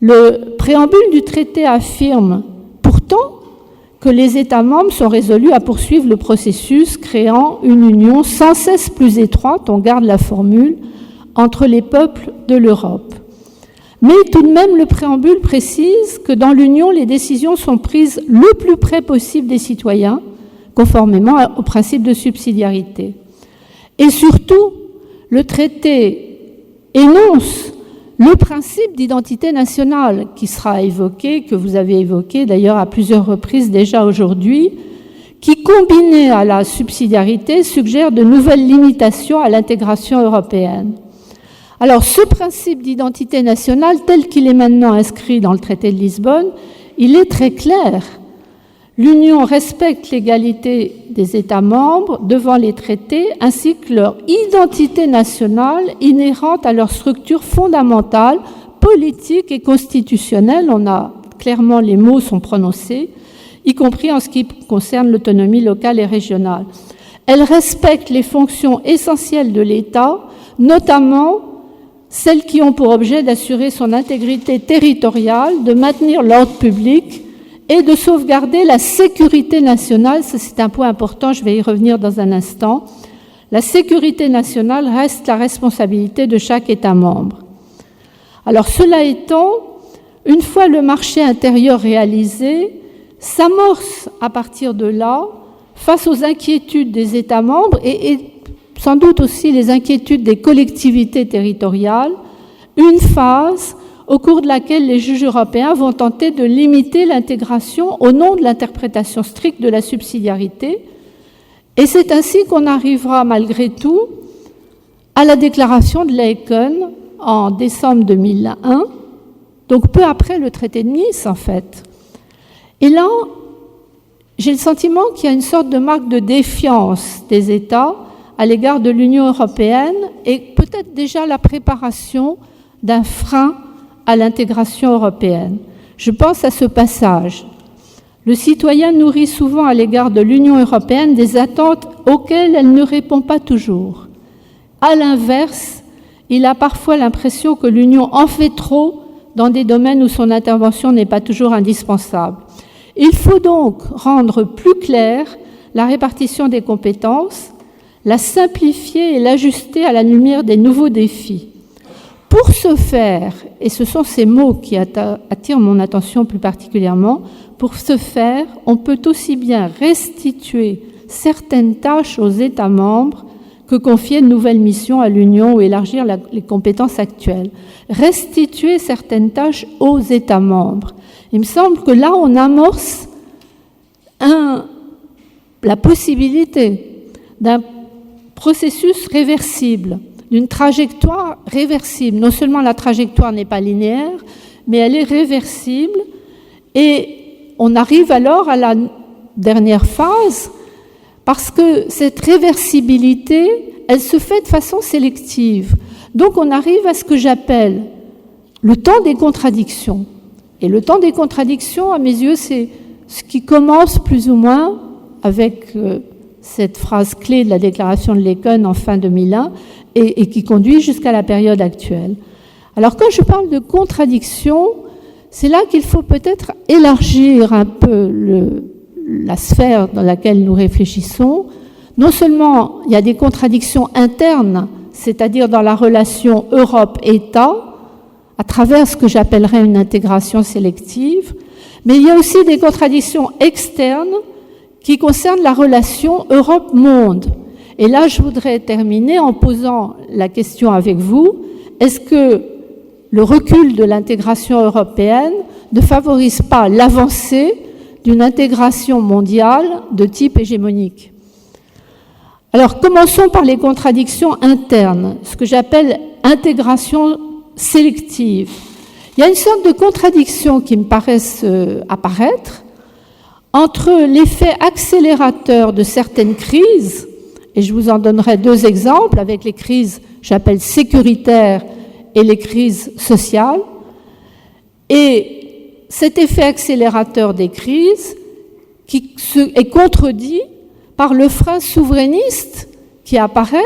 Le préambule du traité affirme pourtant que les États membres sont résolus à poursuivre le processus créant une union sans cesse plus étroite, on garde la formule, entre les peuples de l'Europe. Mais tout de même, le préambule précise que dans l'Union, les décisions sont prises le plus près possible des citoyens, conformément au principe de subsidiarité. Et surtout, le traité énonce le principe d'identité nationale qui sera évoqué, que vous avez évoqué d'ailleurs à plusieurs reprises déjà aujourd'hui, qui, combiné à la subsidiarité, suggère de nouvelles limitations à l'intégration européenne. Alors, ce principe d'identité nationale, tel qu'il est maintenant inscrit dans le traité de Lisbonne, il est très clair. L'Union respecte l'égalité des États membres devant les traités ainsi que leur identité nationale inhérente à leur structure fondamentale, politique et constitutionnelle. On a clairement, les mots sont prononcés, y compris en ce qui concerne l'autonomie locale et régionale. Elle respecte les fonctions essentielles de l'État, notamment celles qui ont pour objet d'assurer son intégrité territoriale, de maintenir l'ordre public et de sauvegarder la sécurité nationale. Ça, c'est un point important, je vais y revenir dans un instant. La sécurité nationale reste la responsabilité de chaque État membre. Alors, cela étant, une fois le marché intérieur réalisé, s'amorce à partir de là, face aux inquiétudes des États membres et sans doute aussi les inquiétudes des collectivités territoriales, une phase au cours de laquelle les juges européens vont tenter de limiter l'intégration au nom de l'interprétation stricte de la subsidiarité. Et c'est ainsi qu'on arrivera malgré tout à la déclaration de Laeken en décembre 2001, donc peu après le traité de Nice en fait. Et là, j'ai le sentiment qu'il y a une sorte de marque de défiance des États à l'égard de l'Union européenne et peut-être déjà la préparation d'un frein à l'intégration européenne. Je pense à ce passage. Le citoyen nourrit souvent à l'égard de l'Union européenne des attentes auxquelles elle ne répond pas toujours. À l'inverse, il a parfois l'impression que l'Union en fait trop dans des domaines où son intervention n'est pas toujours indispensable. Il faut donc rendre plus claire la répartition des compétences, la simplifier et l'ajuster à la lumière des nouveaux défis. Pour ce faire, et ce sont ces mots qui attirent mon attention plus particulièrement, pour ce faire, on peut aussi bien restituer certaines tâches aux États membres que confier de nouvelles missions à l'Union ou élargir les compétences actuelles. Restituer certaines tâches aux États membres. Il me semble que là, on amorce la possibilité d'un processus réversible, d'une trajectoire réversible. Non seulement la trajectoire n'est pas linéaire, mais elle est réversible et on arrive alors à la dernière phase parce que cette réversibilité, elle se fait de façon sélective. Donc on arrive à ce que j'appelle le temps des contradictions. Et le temps des contradictions, à mes yeux, c'est ce qui commence plus ou moins avec cette phrase clé de la déclaration de Laeken en fin 2001 et qui conduit jusqu'à la période actuelle. Alors quand je parle de contradiction, c'est là qu'il faut peut-être élargir un peu la sphère dans laquelle nous réfléchissons. Non seulement il y a des contradictions internes, c'est-à-dire dans la relation Europe-État, à travers ce que j'appellerais une intégration sélective, mais il y a aussi des contradictions externes qui concernent la relation Europe-monde. Et là, je voudrais terminer en posant la question avec vous, est-ce que le recul de l'intégration européenne ne favorise pas l'avancée d'une intégration mondiale de type hégémonique? Alors, commençons par les contradictions internes, ce que j'appelle intégration sélective. Il y a une sorte de contradiction qui me paraissent apparaître entre l'effet accélérateur de certaines crises, et je vous en donnerai deux exemples avec les crises, j'appelle sécuritaires, et les crises sociales, et cet effet accélérateur des crises qui est contredit par le frein souverainiste qui apparaît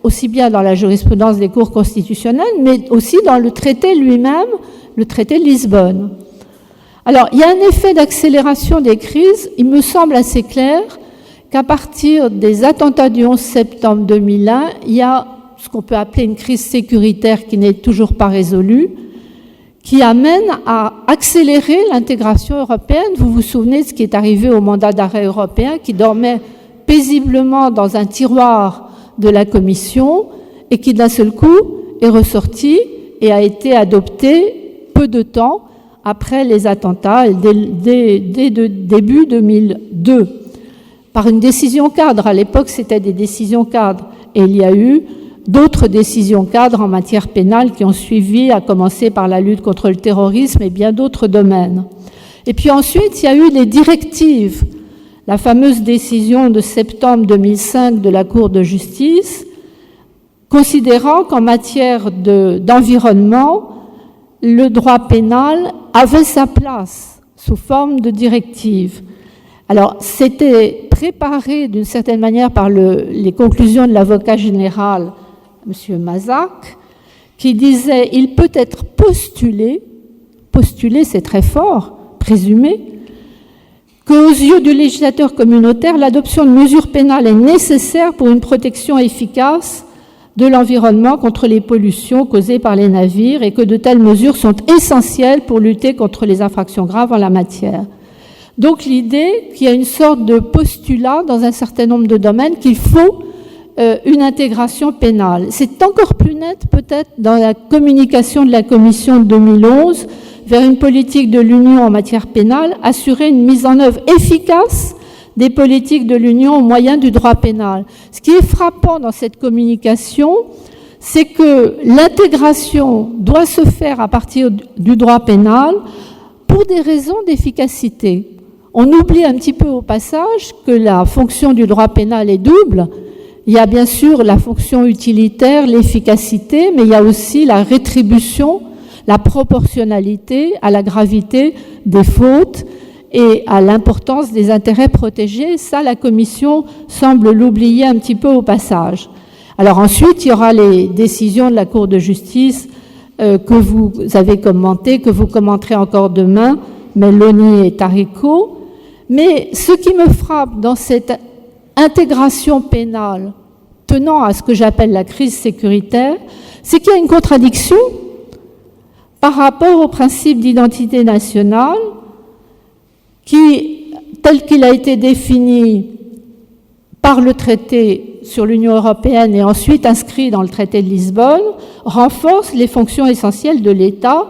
aussi bien dans la jurisprudence des cours constitutionnelles, mais aussi dans le traité lui-même, le traité de Lisbonne. Alors, il y a un effet d'accélération des crises, il me semble assez clair qu'à partir des attentats du 11 septembre 2001, il y a ce qu'on peut appeler une crise sécuritaire qui n'est toujours pas résolue, qui amène à accélérer l'intégration européenne. Vous vous souvenez de ce qui est arrivé au mandat d'arrêt européen, qui dormait paisiblement dans un tiroir de la Commission et qui d'un seul coup est ressorti et a été adopté peu de temps après les attentats, dès début 2002, par une décision cadre. À l'époque, c'était des décisions cadres. Et il y a eu d'autres décisions cadres en matière pénale qui ont suivi, à commencer par la lutte contre le terrorisme et bien d'autres domaines. Et puis ensuite, il y a eu les directives. La fameuse décision de septembre 2005 de la Cour de justice, considérant qu'en matière d'environnement, le droit pénal avait sa place sous forme de directive. Alors, c'était préparé d'une certaine manière par les conclusions de l'avocat général, M. Mazac, qui disait « il peut être postulé c'est très fort, présumé, qu'aux yeux du législateur communautaire, l'adoption de mesures pénales est nécessaire pour une protection efficace de l'environnement contre les pollutions causées par les navires et que de telles mesures sont essentielles pour lutter contre les infractions graves en la matière. » Donc l'idée qu'il y a une sorte de postulat dans un certain nombre de domaines qu'il faut une intégration pénale. C'est encore plus net peut-être dans la communication de la Commission de 2011 vers une politique de l'Union en matière pénale, assurer une mise en œuvre efficace des politiques de l'Union au moyen du droit pénal. Ce qui est frappant dans cette communication, c'est que l'intégration doit se faire à partir du droit pénal pour des raisons d'efficacité. On oublie un petit peu au passage que la fonction du droit pénal est double. Il y a bien sûr la fonction utilitaire, l'efficacité, mais il y a aussi la rétribution, la proportionnalité à la gravité des fautes et à l'importance des intérêts protégés. Ça, la Commission semble l'oublier un petit peu au passage. Alors ensuite, il y aura les décisions de la Cour de justice que vous avez commentées, que vous commenterez encore demain, Meloni et Tarico. Mais ce qui me frappe dans cette intégration pénale tenant à ce que j'appelle la crise sécuritaire, c'est qu'il y a une contradiction par rapport au principe d'identité nationale qui, tel qu'il a été défini par le traité sur l'Union européenne et ensuite inscrit dans le traité de Lisbonne, renforce les fonctions essentielles de l'État,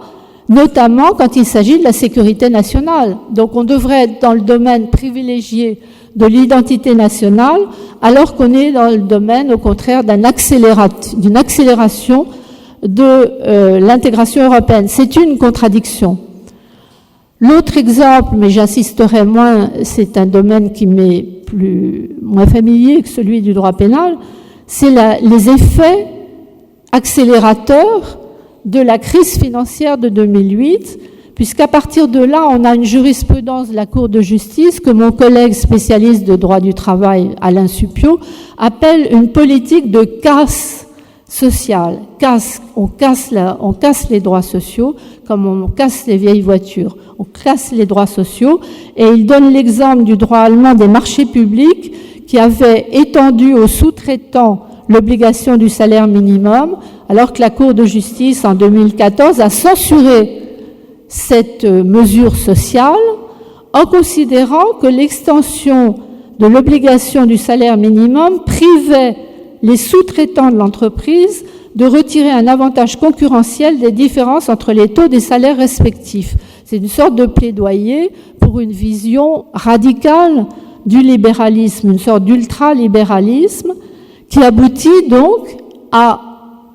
notamment quand il s'agit de la sécurité nationale. Donc on devrait être dans le domaine privilégié de l'identité nationale, alors qu'on est dans le domaine, au contraire, d'une accélération de l'intégration européenne. C'est une contradiction. L'autre exemple, mais j'insisterai moins, c'est un domaine qui m'est moins familier que celui du droit pénal, c'est les effets accélérateurs de la crise financière de 2008, puisqu'à partir de là, on a une jurisprudence de la Cour de justice que mon collègue spécialiste de droit du travail, Alain Supiot, appelle une politique de casse sociale. On casse les droits sociaux comme on casse les vieilles voitures. On casse les droits sociaux, et il donne l'exemple du droit allemand des marchés publics qui avait étendu aux sous-traitants l'obligation du salaire minimum, alors que la Cour de justice en 2014 a censuré cette mesure sociale en considérant que l'extension de l'obligation du salaire minimum privait les sous-traitants de l'entreprise de retirer un avantage concurrentiel des différences entre les taux des salaires respectifs. C'est une sorte de plaidoyer pour une vision radicale du libéralisme, une sorte d'ultralibéralisme qui aboutit donc à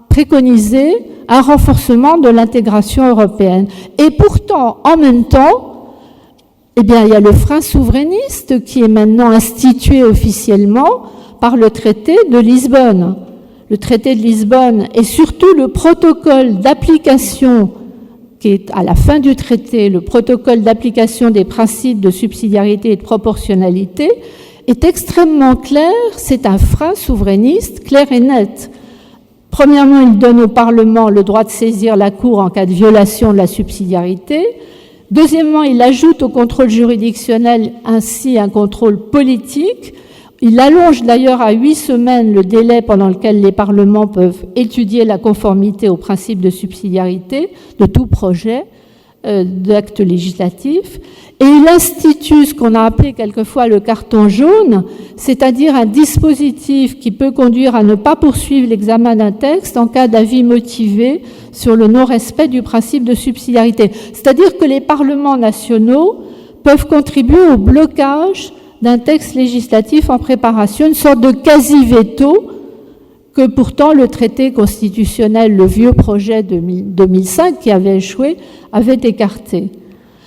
préconiser un renforcement de l'intégration européenne. Et pourtant, en même temps, eh bien, il y a le frein souverainiste qui est maintenant institué officiellement par le traité de Lisbonne. Le traité de Lisbonne et surtout le protocole d'application qui est à la fin du traité, le protocole d'application des principes de subsidiarité et de proportionnalité, est extrêmement clair. C'est un frein souverainiste clair et net. Premièrement, il donne au Parlement le droit de saisir la Cour en cas de violation de la subsidiarité. Deuxièmement, il ajoute au contrôle juridictionnel ainsi un contrôle politique. Il allonge d'ailleurs à 8 semaines le délai pendant lequel les parlements peuvent étudier la conformité au principe de subsidiarité de tout projet d'acte législatif. Et il institue ce qu'on a appelé quelquefois le carton jaune, c'est-à-dire un dispositif qui peut conduire à ne pas poursuivre l'examen d'un texte en cas d'avis motivé sur le non-respect du principe de subsidiarité. C'est-à-dire que les parlements nationaux peuvent contribuer au blocage d'un texte législatif en préparation, une sorte de quasi-veto que pourtant le traité constitutionnel, le vieux projet de 2005 qui avait échoué, avait écarté.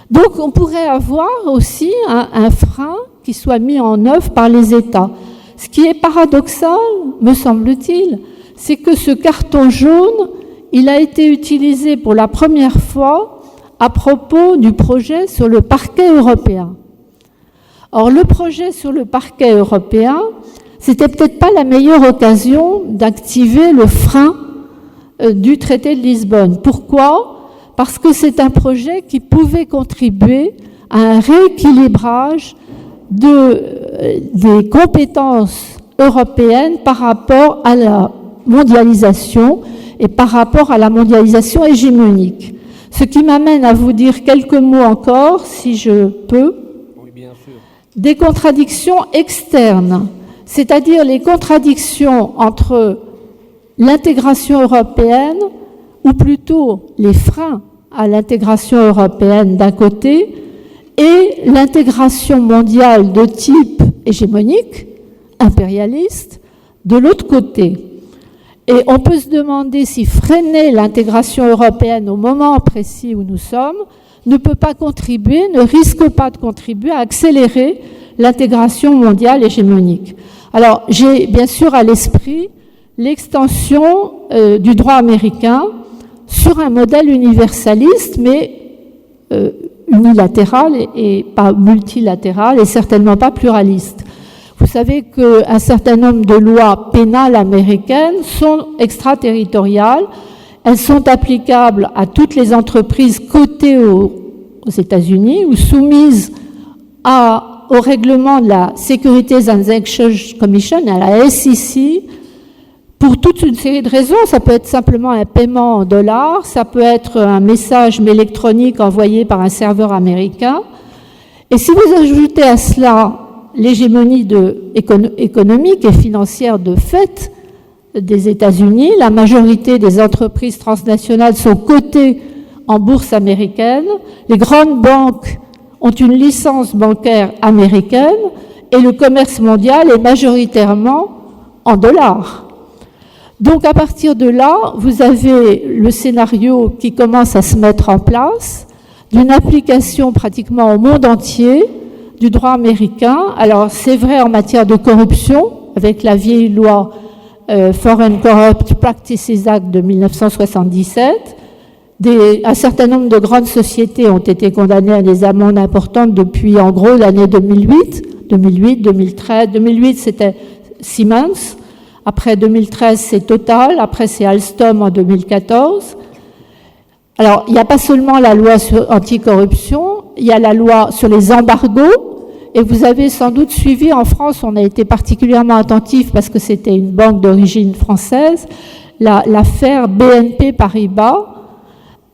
Donc on pourrait avoir aussi un frein qui soit mis en œuvre par les États. Ce qui est paradoxal, me semble-t-il, c'est que ce carton jaune, il a été utilisé pour la première fois à propos du projet sur le parquet européen. Or, le projet sur le parquet européen, c'était peut-être pas la meilleure occasion d'activer le frein du traité de Lisbonne. Pourquoi ? Parce que c'est un projet qui pouvait contribuer à un rééquilibrage des compétences européennes par rapport à la mondialisation et par rapport à la mondialisation hégémonique. Ce qui m'amène à vous dire quelques mots encore, si je peux, des contradictions externes, c'est-à-dire les contradictions entre l'intégration européenne, ou plutôt les freins à l'intégration européenne d'un côté, et l'intégration mondiale de type hégémonique, impérialiste, de l'autre côté. Et on peut se demander si freiner l'intégration européenne au moment précis où nous sommes ne peut pas contribuer, ne risque pas de contribuer à accélérer l'intégration mondiale hégémonique. Alors, j'ai bien sûr à l'esprit l'extension du droit américain sur un modèle universaliste, mais unilatéral et pas multilatéral et certainement pas pluraliste. Vous savez qu'un certain nombre de lois pénales américaines sont extraterritoriales. Elles sont applicables à toutes les entreprises cotées aux États-Unis ou soumises au règlement de la Securities and Exchange Commission, à la SEC, pour toute une série de raisons. Ça peut être simplement un paiement en dollars, ça peut être un message électronique envoyé par un serveur américain. Et si vous ajoutez à cela l'hégémonie économique et financière de fait des États-Unis, la majorité des entreprises transnationales sont cotées en bourse américaine, les grandes banques ont une licence bancaire américaine et le commerce mondial est majoritairement en dollars. Donc à partir de là, vous avez le scénario qui commence à se mettre en place d'une application pratiquement au monde entier du droit américain. Alors c'est vrai en matière de corruption, avec la vieille loi Foreign Corrupt Practices Act de 1977. Un certain nombre de grandes sociétés ont été condamnées à des amendes importantes depuis, en gros, l'année 2008, 2013. 2008, c'était Siemens. Après 2013, c'est Total. Après, c'est Alstom en 2014. Alors, il n'y a pas seulement la loi anticorruption, il y a la loi sur les embargos. Et vous avez sans doute suivi, en France, on a été particulièrement attentif parce que c'était une banque d'origine française, l'affaire BNP Paribas,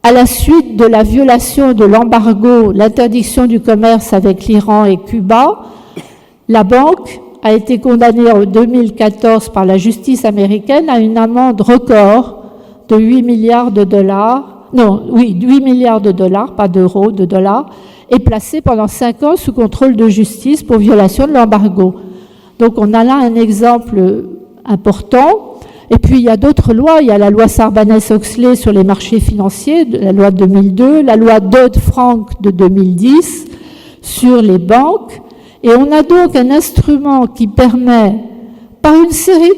à la suite de la violation de l'embargo, l'interdiction du commerce avec l'Iran et Cuba. La banque a été condamnée en 2014 par la justice américaine à une amende record de 8 milliards de dollars, 8 milliards de dollars, pas d'euros, de dollars, et placée pendant 5 ans sous contrôle de justice pour violation de l'embargo. Donc on a là un exemple important. Et puis il y a d'autres lois, il y a la loi Sarbanes-Oxley sur les marchés financiers, la loi de 2002, la loi Dodd-Frank de 2010 sur les banques. Et on a donc un instrument qui permet, par une série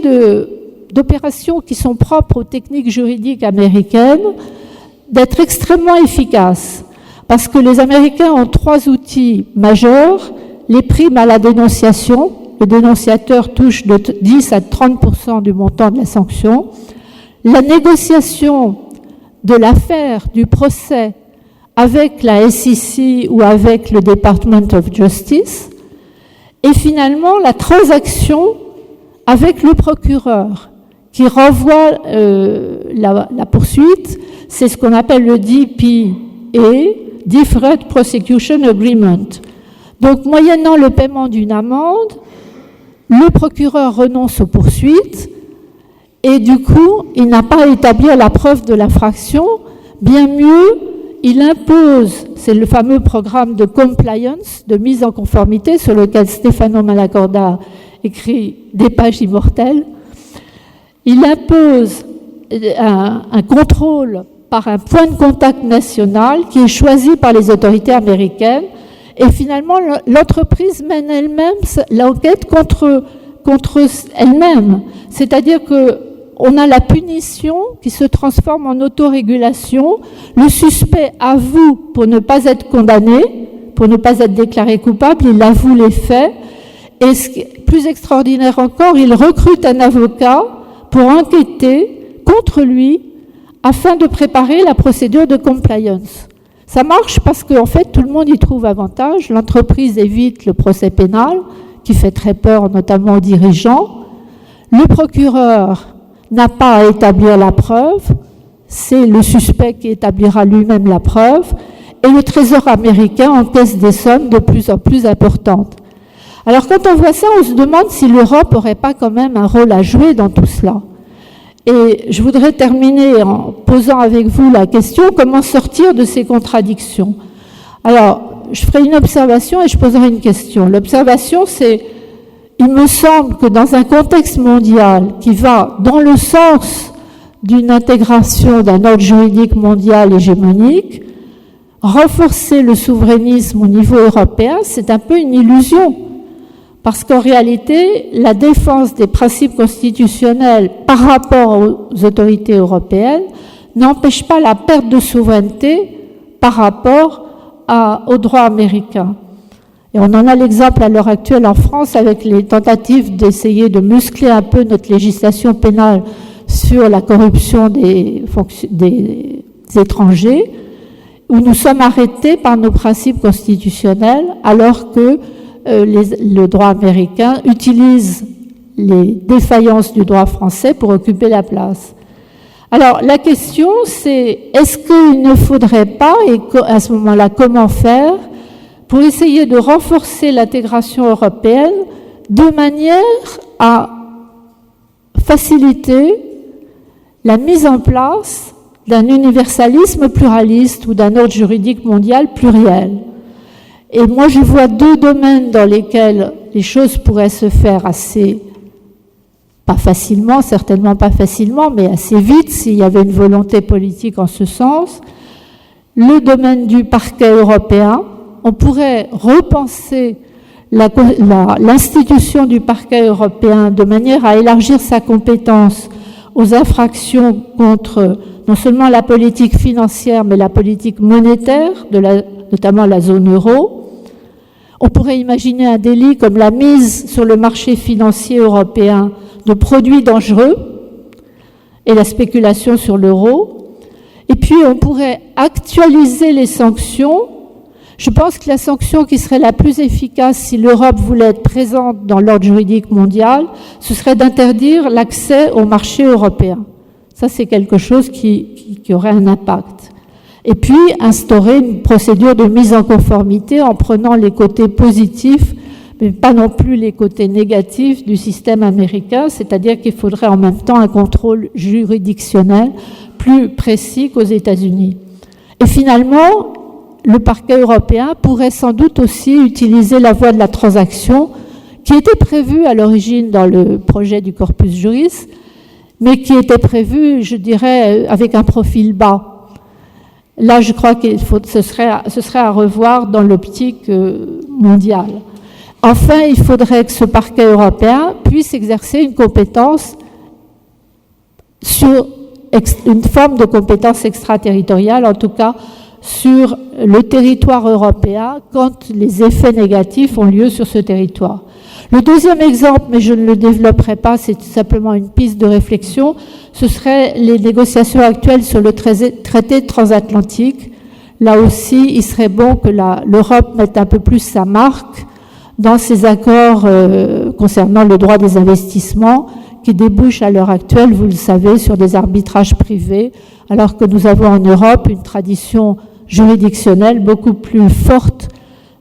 d'opérations qui sont propres aux techniques juridiques américaines, d'être extrêmement efficace. Parce que les Américains ont 3 outils majeurs: les primes à la dénonciation. Le dénonciateur touche de 10 à 30% du montant de la sanction. La négociation de l'affaire, du procès avec la SEC ou avec le Department of Justice. Et finalement, la transaction avec le procureur qui renvoie la poursuite. C'est ce qu'on appelle le DPA, Deferred Prosecution Agreement. Donc, moyennant le paiement d'une amende, le procureur renonce aux poursuites et du coup, il n'a pas à établir la preuve de l'infraction. Bien mieux, il impose, c'est le fameux programme de compliance, de mise en conformité, sur lequel Stefano Malacorda écrit des pages immortelles. Il impose un contrôle par un point de contact national qui est choisi par les autorités américaines. Et finalement, l'entreprise mène elle-même l'enquête contre elle-même. C'est-à-dire qu'on a la punition qui se transforme en autorégulation. Le suspect avoue pour ne pas être condamné, pour ne pas être déclaré coupable, il avoue les faits. Et ce qui est plus extraordinaire encore, il recrute un avocat pour enquêter contre lui afin de préparer la procédure de compliance. Ça marche parce qu'en fait, tout le monde y trouve avantage. L'entreprise évite le procès pénal, qui fait très peur notamment aux dirigeants. Le procureur n'a pas à établir la preuve, c'est le suspect qui établira lui-même la preuve, et le Trésor américain encaisse des sommes de plus en plus importantes. Alors quand on voit ça, on se demande si l'Europe n'aurait pas quand même un rôle à jouer dans tout cela. Et je voudrais terminer en posant avec vous la question, comment sortir de ces contradictions? Alors, je ferai une observation et je poserai une question. L'observation, c'est, il me semble que dans un contexte mondial qui va dans le sens d'une intégration d'un ordre juridique mondial hégémonique, renforcer le souverainisme au niveau européen, c'est un peu une illusion. Parce qu'en réalité, la défense des principes constitutionnels par rapport aux autorités européennes n'empêche pas la perte de souveraineté par rapport au droit américain. Et on en a l'exemple à l'heure actuelle en France avec les tentatives d'essayer de muscler un peu notre législation pénale sur la corruption des étrangers, où nous sommes arrêtés par nos principes constitutionnels alors que le droit américain utilise les défaillances du droit français pour occuper la place. Alors, la question, c'est est-ce qu'il ne faudrait pas, et à ce moment-là, comment faire pour essayer de renforcer l'intégration européenne de manière à faciliter la mise en place d'un universalisme pluraliste ou d'un ordre juridique mondial pluriel. Et moi, je vois 2 domaines dans lesquels les choses pourraient se faire assez, pas facilement, certainement pas facilement, mais assez vite s'il y avait une volonté politique en ce sens. Le domaine du parquet européen, on pourrait repenser l'institution du parquet européen de manière à élargir sa compétence aux infractions contre non seulement la politique financière, mais la politique monétaire, notamment la zone euro. On pourrait imaginer un délit comme la mise sur le marché financier européen de produits dangereux et la spéculation sur l'euro. Et puis, on pourrait actualiser les sanctions. Je pense que la sanction qui serait la plus efficace si l'Europe voulait être présente dans l'ordre juridique mondial, ce serait d'interdire l'accès au marché européen. Ça, c'est quelque chose qui aurait un impact. Et puis, instaurer une procédure de mise en conformité en prenant les côtés positifs, mais pas non plus les côtés négatifs du système américain, c'est-à-dire qu'il faudrait en même temps un contrôle juridictionnel plus précis qu'aux États-Unis. Et finalement, le parquet européen pourrait sans doute aussi utiliser la voie de la transaction, qui était prévue à l'origine dans le projet du corpus juris, mais qui était prévue, je dirais, avec un profil bas. Là, je crois que ce serait à revoir dans l'optique mondiale. Enfin, il faudrait que ce parquet européen puisse exercer une compétence sur une forme de compétence extraterritoriale, en tout cas sur le territoire européen, quand les effets négatifs ont lieu sur ce territoire. Le deuxième exemple, mais je ne le développerai pas, c'est tout simplement une piste de réflexion, ce serait les négociations actuelles sur le traité transatlantique. Là aussi, il serait bon que l'Europe mette un peu plus sa marque dans ces accords concernant le droit des investissements qui débouchent à l'heure actuelle, vous le savez, sur des arbitrages privés, alors que nous avons en Europe une tradition juridictionnelle beaucoup plus forte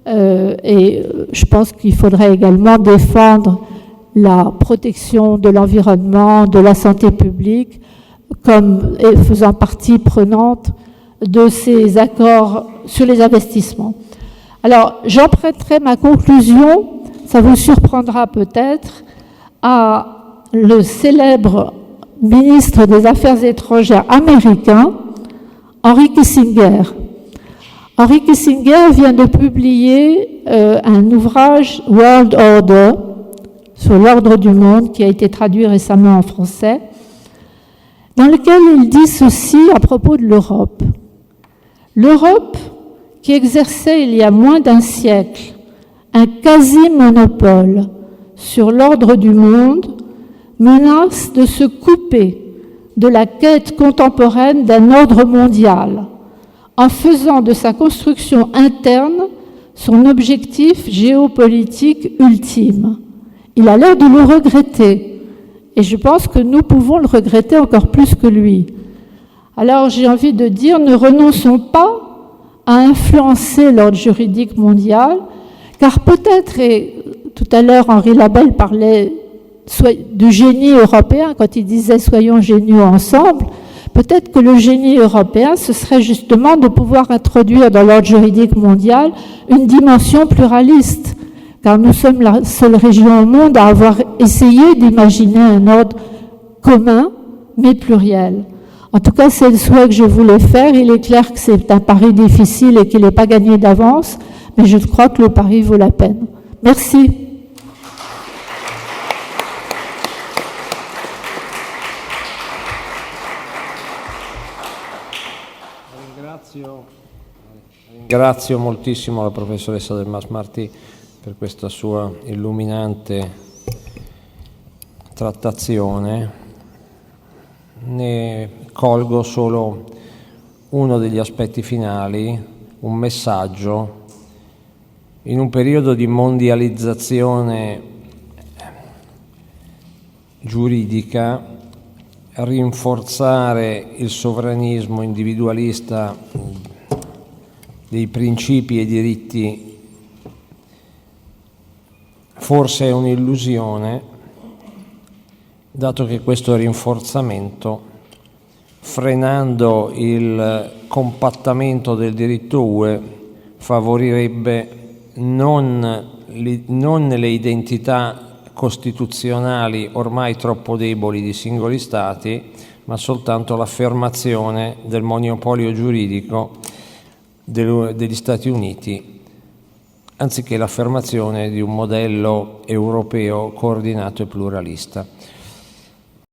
et je pense qu'il faudrait également défendre la protection de l'environnement, de la santé publique, comme faisant partie prenante de ces accords sur les investissements. Alors, j'emprunterai ma conclusion, ça vous surprendra peut-être, à le célèbre ministre des Affaires étrangères américain, Henry Kissinger. Henry Kissinger vient de publier un ouvrage, World Order, sur l'ordre du monde, qui a été traduit récemment en français, dans lequel il dit ceci à propos de l'Europe. L'Europe, qui exerçait il y a moins d'un siècle un quasi-monopole sur l'ordre du monde, menace de se couper de la quête contemporaine d'un ordre mondial en faisant de sa construction interne son objectif géopolitique ultime. Il a l'air de le regretter et je pense que nous pouvons le regretter encore plus que lui. Alors j'ai envie de dire, ne renonçons pas à influencer l'ordre juridique mondial, car peut-être, et tout à l'heure Henri Labelle parlait du génie européen, quand il disait « soyons géniaux ensemble », peut-être que le génie européen, ce serait justement de pouvoir introduire dans l'ordre juridique mondial une dimension pluraliste, car nous sommes la seule région au monde à avoir essayé d'imaginer un ordre commun, mais pluriel. En tout cas, c'est le souhait que je voulais faire. Il est clair que c'est un pari difficile et qu'il n'est pas gagné d'avance, mais je crois que le pari vaut la peine. Merci. Ringrazio moltissimo la professoressa Del Mas Martí per questa sua illuminante trattazione. Ne colgo solo uno degli aspetti finali, un messaggio. In un periodo di mondializzazione giuridica, rinforzare il sovranismo individualista dei principi e diritti forse è un'illusione, dato che questo rinforzamento, frenando il compattamento del diritto UE, favorirebbe non le identità costituzionali ormai troppo deboli di singoli Stati, ma soltanto l'affermazione del monopolio giuridico degli Stati Uniti anziché l'affermazione di un modello europeo coordinato e pluralista.